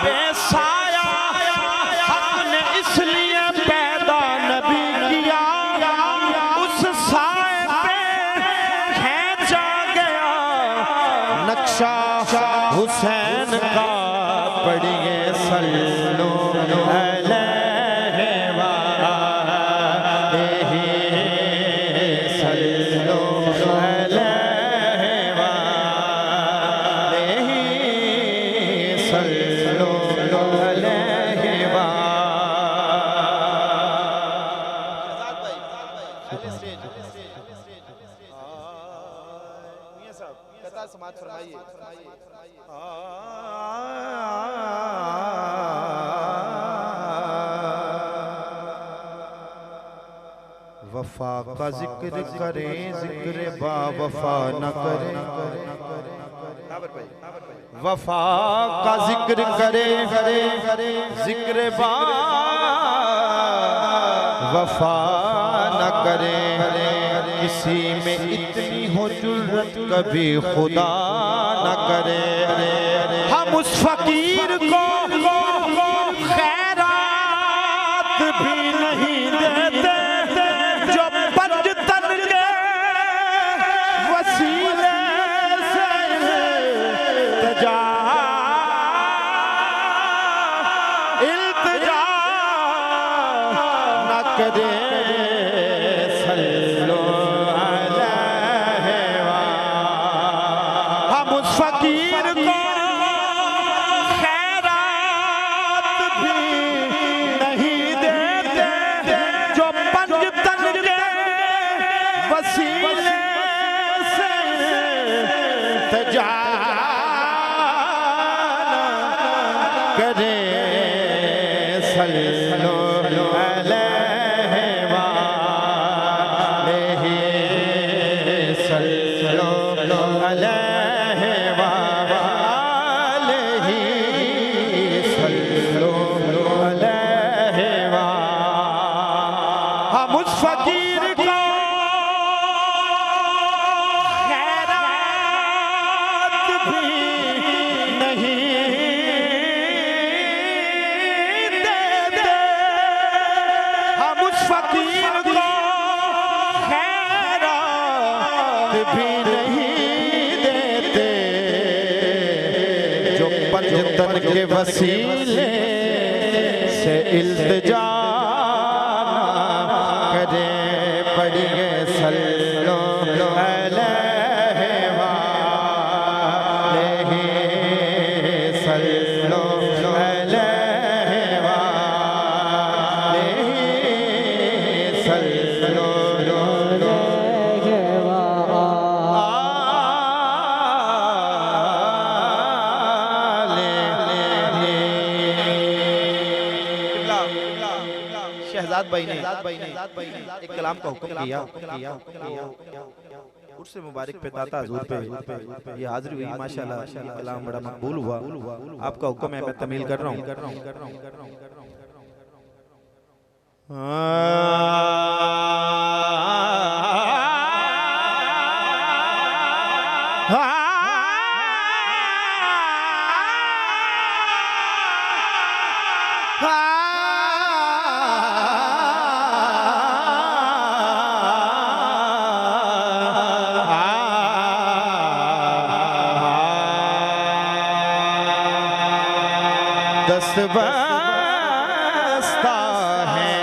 बेसाया हक ने इसलिए पैदा नबी किया, उस साए पे खींचा गया नक्शा हुसैन का। पढ़िए सल्लो अलैहि वालैहि सल्लो अलैहि वालैहि सल्लो समात फरमाइए। वफा का जिक्र करे जिक्र बा वफा न करे, वफा का जिक्र करे जिक्र बा वफा न करे। किसी में इतनी हो जुर्रत कभी खुदा न करे। हम उस फकीर को खैरात भी नहीं देते जो पंज तन के इल्तिजा इल्तिजा न करे सल्लो अलैहि हम उस फकीर को खैरात भी नहीं देते जो पंजतन के वसीले से करे सल्लो अलैहि वालेहि सल्लो अलैहि वालेहि सल्लो अलैहि हम उस फकीर को खैरात भी नहीं देते हम उस फकीर को खैरात भी नहीं देते जो पंजतन के वसीले से इल्तिजा करे पढ़िए सल्लो अलैहि वालेहि सल्लो अलैहि वालेहि सल्लो शहजाद भाई ने एक कलाम का हुक्म किया उर्स मुबारक पे दाता हुजूर पे ये हाजिर हुई माशाल्लाह ये कलाम बड़ा मकबूल हुआ आपका हुक्म है मैं तमील कर रहा हूँ दस्त बस्ता है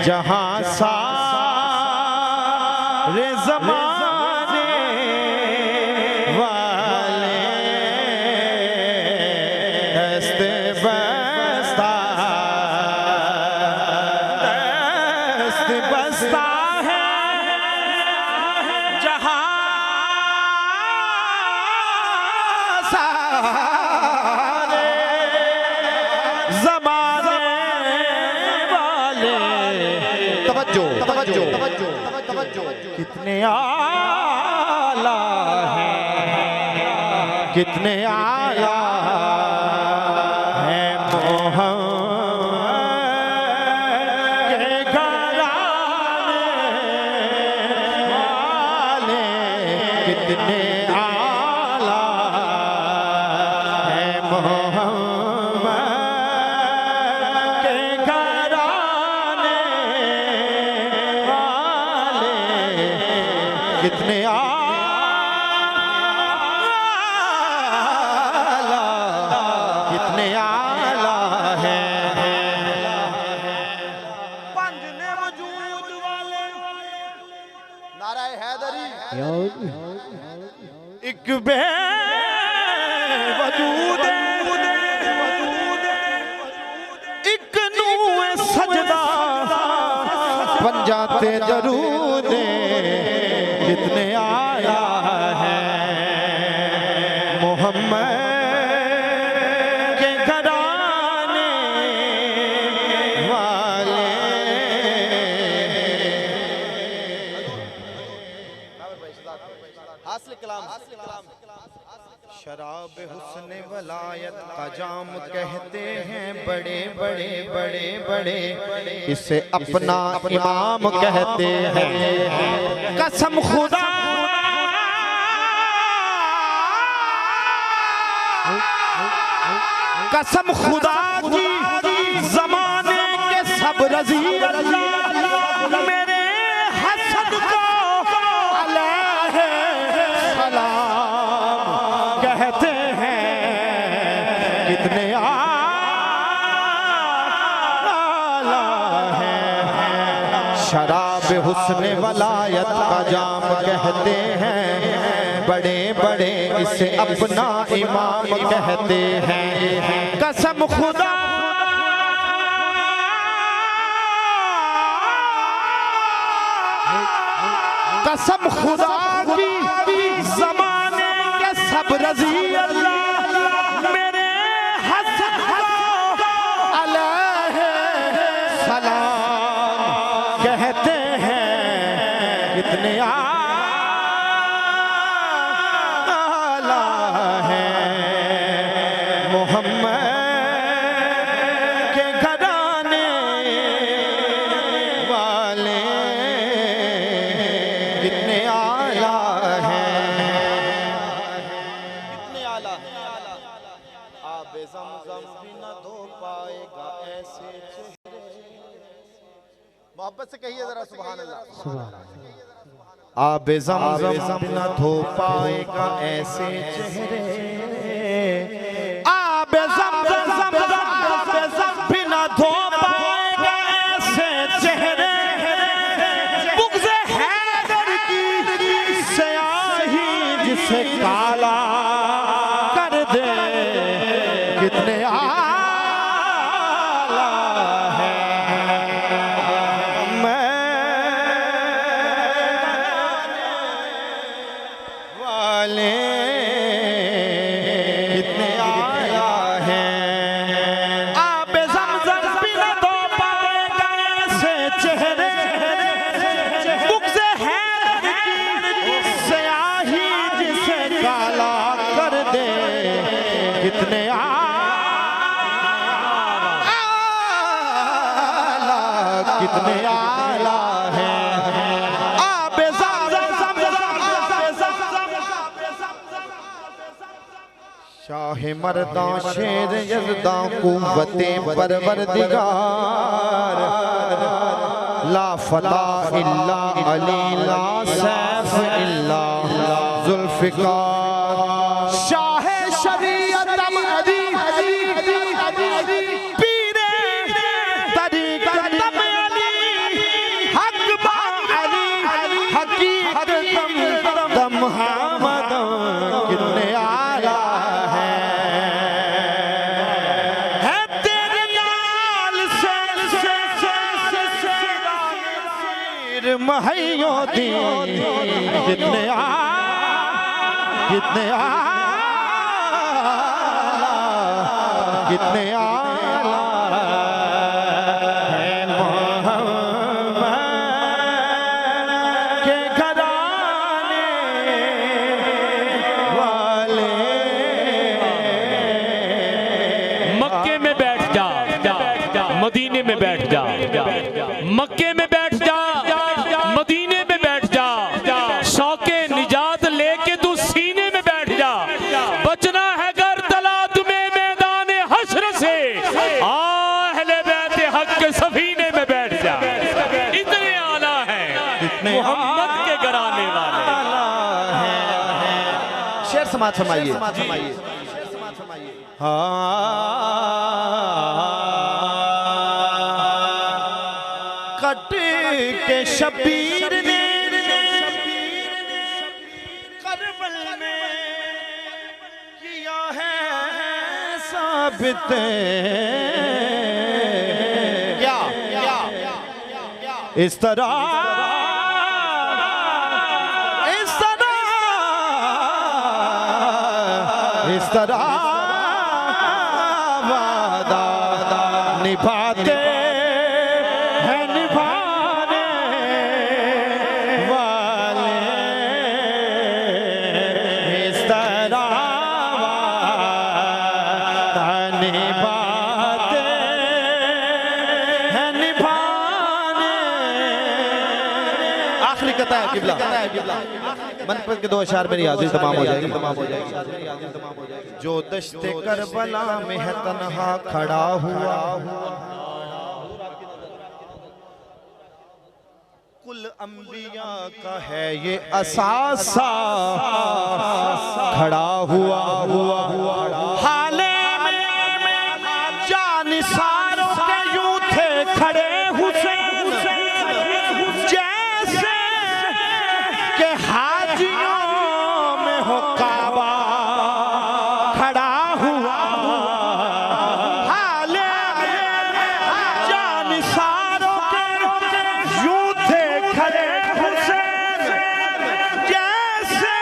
जहाँ सारे ज़माने वाले दस्त बस्ता है जहाँ सारे ज़माने वाले तवज्जो कितने आला हैं कितने आला हैं मोहम्मद के घराने वाले कितने आला हैं मोहम्मद के घराने वाले कितने आला कितने आला है पंजने वजूद वाले नाराए हैदरी एक बे वजूद एक नूए सजदा बन जाते दरूदे कितने आया है मोहम्मद के घराने वाले शराब हुस्न वलायत का जाम कहते हैं बड़े बड़े बड़े बड़े इसे अपना इमाम कहते हैं कसम खुदा कसम खुदा की जमाने के सब रज़ी मेरे हसन को अलैहि सलाम कहते हैं कितने आला हैं। शराब हुस्न वलायत का जाम कहते हैं बड़े बड़े, इसे अपना इमाम कहते हैं। कसम खुदा कसम खुदा की ज़माने के सब रज़ी अल्लाह मेरे हसन अलैहि सलाम कहते हैं कितने आला हैं। मोहम्मद के घराने वाले कितने आला हैं, कितने आला हैं। आबे ज़मज़म भी न धो पाएगा ऐसे चेहरे। मोहब्बत से कहिए जरा सुभान अल्लाह। आबे ज़मज़म भी न धो पाएगा ऐसे चेहरे। आबे ज़मज़म भी न धो पाएगा ऐसे चेहरे। बुग़्ज़े हैदर की स्याही जिसे काला कर दे कितने आला हैं। वाले कितने आला हैं। आबे ज़मज़म भी न धो पाएगा ऐसे चेहरे। बुग़्ज़े हैदर की स्याही जिसे काला कर दे कितने आला, कितने आला हैं। आबे शाह मर्दां शेर यज़दां कुव्वते परवरदिगार। ला फता इल्ला अली ला सैफ इल्ला ज़ुल्फ़िकार। शाह शरीअतम अली पीरे तरीक़तम अली हक़ बा अली हक़ीक़तम दम हमद कितने आला है तेरे नाल से महयो दी कितने कितने कितने आला है मोहम्मद के घराने वाले। मक्के में बैठ जा, मदीने में बैठ जा। मक्के में बैठ जा, मदीने में बैठ जा। शौके निजात लेके तू सीने में बैठ जा। बचना है गर तला तुम्हें मैदान हश्र से, आहले बैत हक के सफीने में बैठ जा। इतने आला हैं मोहम्मद के घराने वाले। शेर समाज फरमाइए। कट के शबीर ने करबल में किया है साबित। क्या इस तरह वादा निभाते हैं निभाने वाले। इस तरह वादा निभाते हैं निभाने। आखिरी कता है किबला। मनपत के दो अशार मेरी हाजिर तमाम हो जाएगी। जो दश्ते करबला में है तन्हा खड़ा हुआ, कुल अंबिया का है ये असासा, खड़ा हुआ हाले में जानिसारों के यूं थे खड़े हुसैन, जैसे के हाजियों में हो काबा खड़ा हुआ। हाले में जानिसारों के यूं थे खड़े हुसैन, जैसे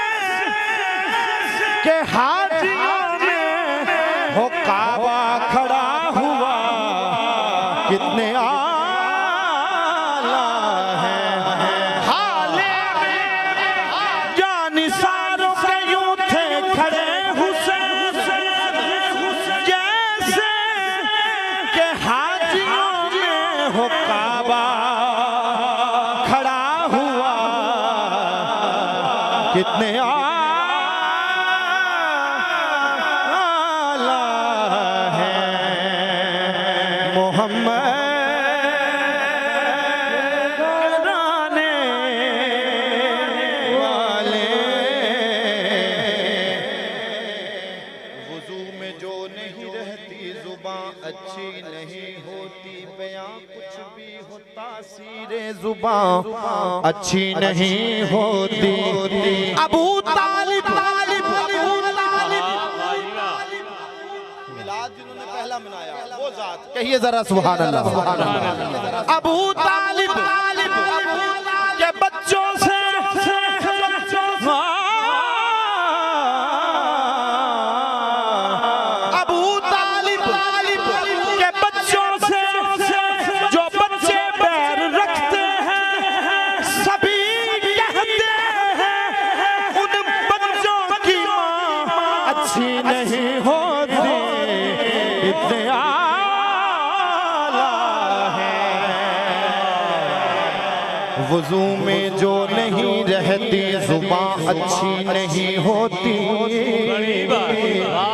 के हाजियों में हो काबा खड़ा हुआ। कितने आला है हाले जानिसारों के यूं थे खड़े हुसैन, जैसे के हाजियों में हो काबा खड़ा हुआ। कितने आला है मोहम्मद घराने वाले। वुजू में जो नहीं रहती जुबान अच्छी नहीं होती, बयां कुछ भी हो तासीरे जुबान अच्छी नहीं होती। अबू तालिब मिलाद जिन्होंने पहला मनाया वो जात, कहिए जरा सुभान अल्लाह। अबू तालिब के बच्चों से अबू तालिब के बच्चों से जो बच्चे बैर रखते हैं, सभी कहते हैं उन बच्चों की माँ अच्छी नहीं होती। इतने आला है वुजू में जो नहीं रहती जुबान अच्छी नहीं होती,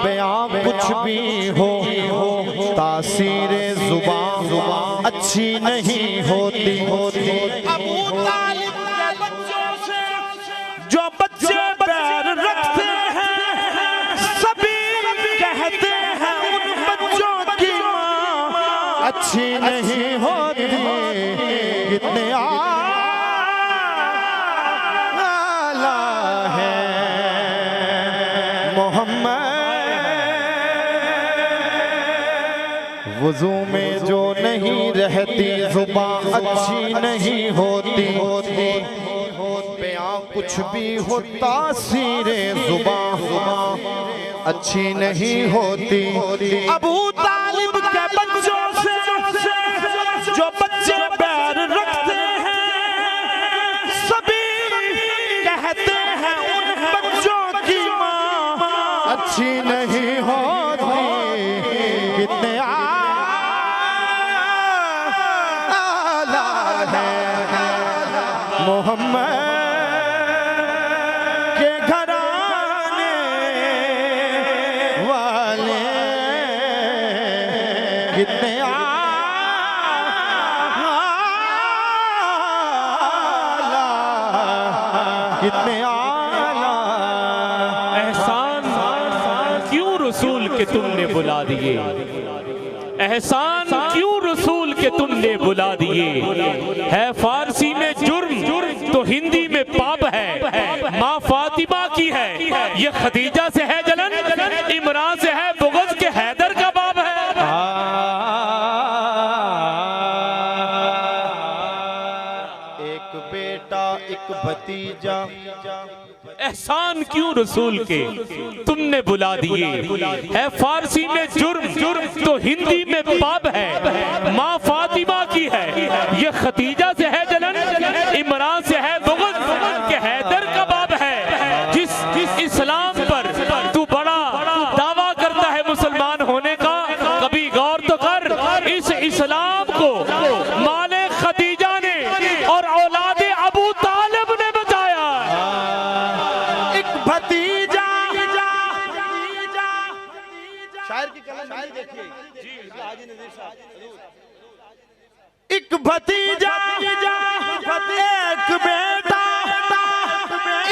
बयां कुछ भी हो तासीरे जुबान अच्छी नहीं होती। अबू तालिब के बच्चों से जो बच्चे बैर रखते हैं, सभी कहते हैं उन बच्चों की माँ अच्छी नहीं होती। कितने आला है मोहम्मद। वुजू में जो नहीं रहती जुबान अच्छी नहीं होती, बयां कुछ भी हो तासीरे जुबान अच्छी नहीं होती। अबू तालिब के बच्चों से जो बच्चे बैर रखते हैं, सभी कहते हैं उन बच्चों की माँ अच्छी नहीं होती। कितने आला है मोहम्मद के घराने वाले। कितने आला, कितने आला। एहसान क्यों रसूल के तुमने बुला दिए, एहसान क्यों रसूल के तुमने बुला दिए। है फारसी में जुर्म तो हिंदी में पाप है, माँ फातिमा की है ये खदीजा से है जलन, इमरान से है बुग़्ज़ के हैदर का बाप है। एक बेटा एक भतीजा, एहसान क्यों रसूल के तुमने बुला दिए। है फारसी में जुर्म तो हिंदी में पाप है, माँ फातिमा की है ये खदीजा से है जलन, इमरान से है बुग़्ज़ के हैदर का बाप है। जिस इस्लाम पर तू बड़ा दावा करता है मुसलमान होने का, कभी गौर तो कर इस इस्लाम को माले खदीजा ने और औलादे अबू तालिब ने बचाया। एक भतीजा शायर की कलम देखिए, हाजी नज़ीर साहब। एक एक भतीजा एक बेटा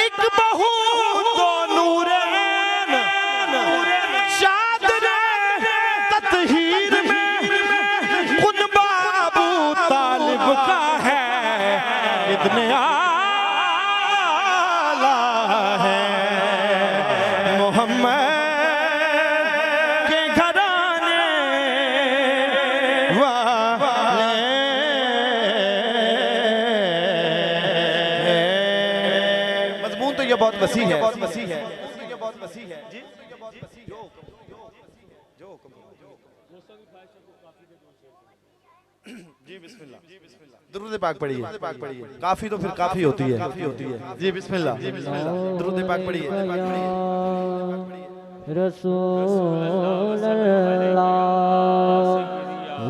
एक बहू दो नूरैन शादर ततहीर में खुद बाबू तालिब का है इतने आला है मोहम्मद के घराने वाले। मजमून तो ये बहुत वसी है, बहुत वसी है, बहुत वसी है जी। जी बिस्मिल्लाह, दुरूद पाक पढ़िए। काफी तो फिर काफी होती है, काफी होती है जी। बिस्मिल्लाह, दुरूद पाक पढ़िए। रसूल अल्लाह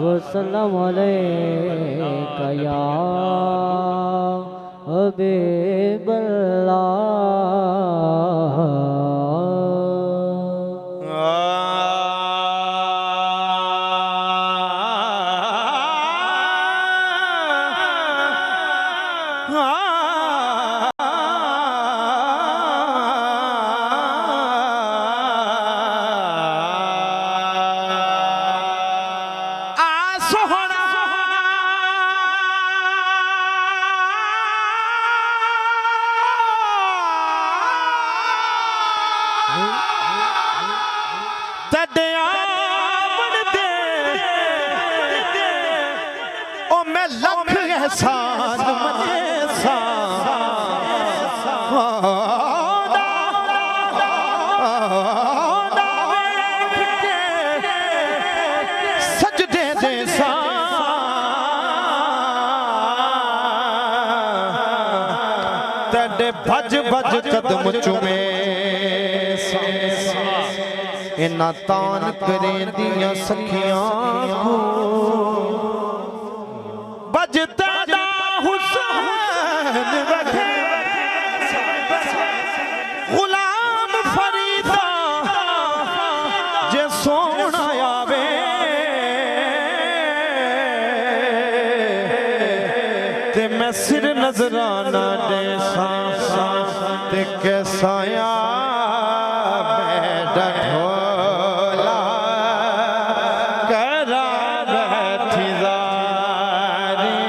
वसल्लम अलैका या हबीबल्लाह। भज भज कदम चुमे इना तान करें दिया सखियां को बजता दा हुसैन रखे गुलाम फरीदा जे सोना आवे ते मैं सिर नजराना दे ते कैसाया बैठा ढोला करा बैठी जारी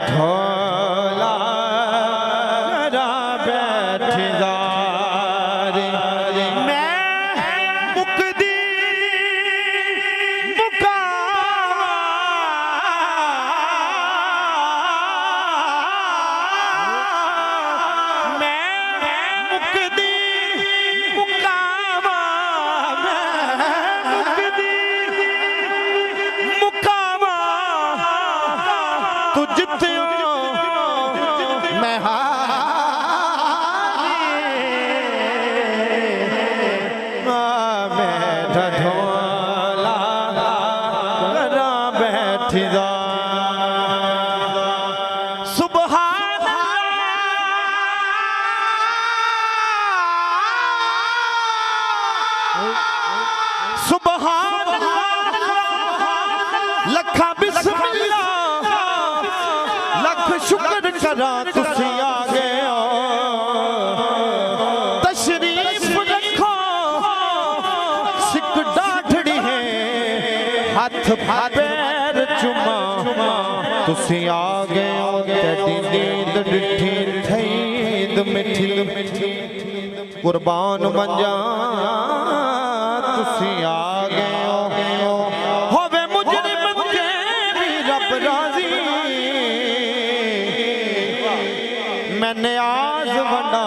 ढोला करा बैठी जारी। मैं मुकदी सुभान अल्लाह लखा बिस्मिल्लाह लख शुक्र करा तुसी आ गए हो तशरीफ रखो सिक डाठड़ी है हाथ पैर चुमा तुसी आ गए हो तेरी नींद डिठी थईद मिठी कुर्बान बन जा तुसी आ गए हो होवे मुजरिम के भी रब राजी मैंने आज वंडा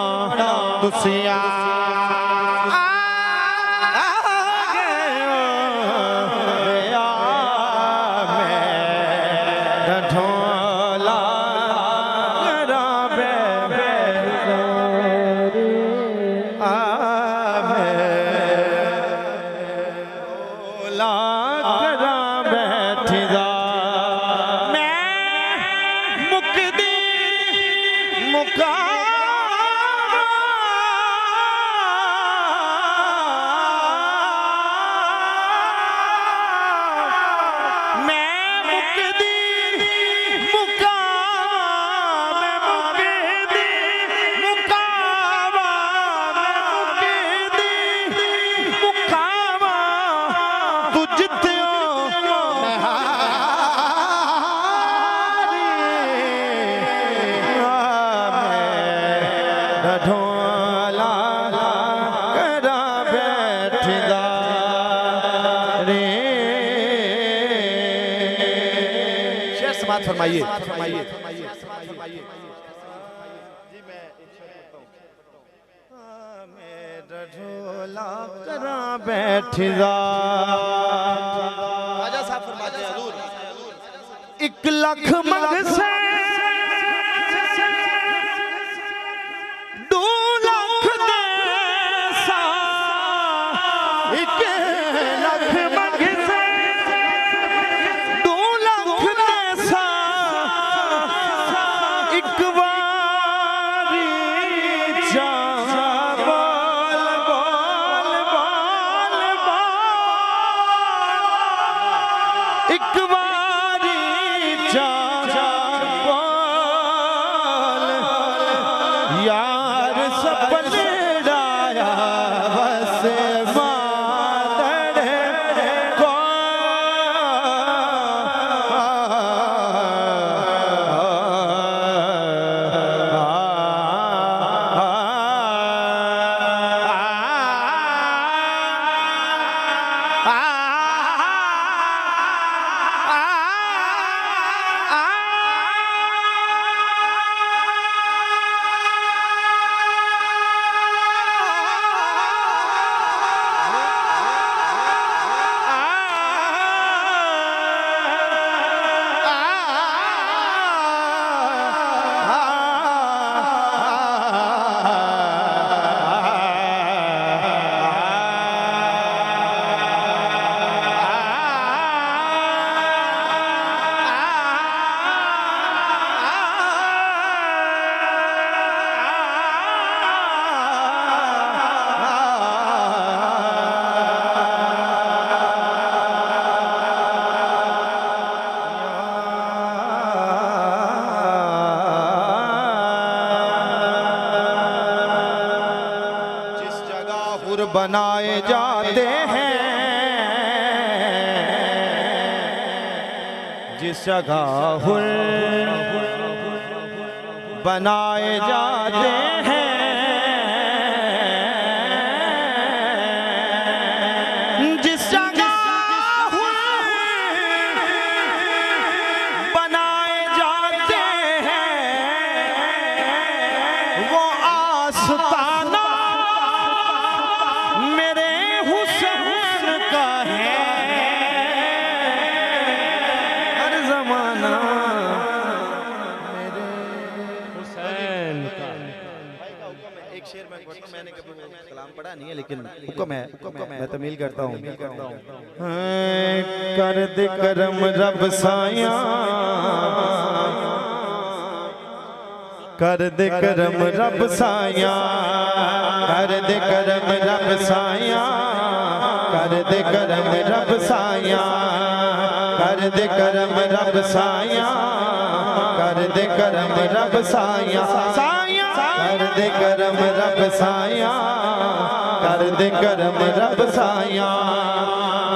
तुसी आ समात फरमाइए। मेरा ढोला करा बैठ जा, राजा साहब फरमाते हैं हुजूर 1 लाख मंग से 2 लाख दे सा, 1 लाख मंग से 2 लाख दे सा, 1 बारी जा बोल बोल बोल बोल, 1 बारी जा बोल यार सपने डाया बस मादड़े को, बनाए जाते हैं, जिस जगह हुर बनाए जाते हैं, जिस जगह हुर बनाए जाते हैं, वो आस्ताना मैंने कभी कलाम पढ़ा नहीं है, लेकिन हुक्म है, मैं तमील करता हूँ। कर दे करम रब साया, कर दे करम रब साया, कर दे करम रब साया, कर दे करम रब साया, कर दे करम रब साया, कर दे करम रब साया, साया कर दे करम रब साया, कर दे करम रब साया,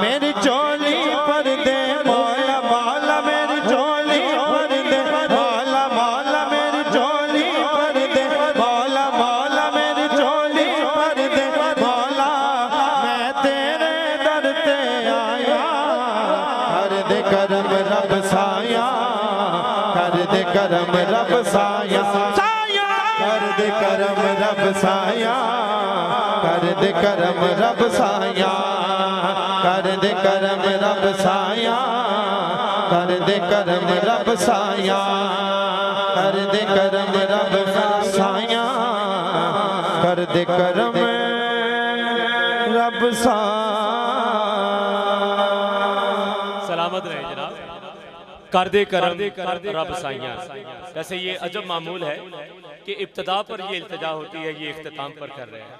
मेरी चोली पर दे मौला मौला, मेरी चोली पर दे मौला मौला, मेरी चोली पर दे मौला मौला, मेरी चोली पर दे मौला, मैं तेरे दर ते आया, कर दे करम रब साया, कर दे करम रब साया, कर दे करम रब साया, कर दे करम रब साया, कर दे करम रब साया, कर दे करम रब साया, कर दे करम रब साया, कर दे करम रब साया। सलामत रहे जनाब। कर दे करम रब साइयां। वैसे ये अजब मामूल है कि इब्तिदा पर ये इल्तिजा होती है, ये इख्तिताम पर कर रहे हैं।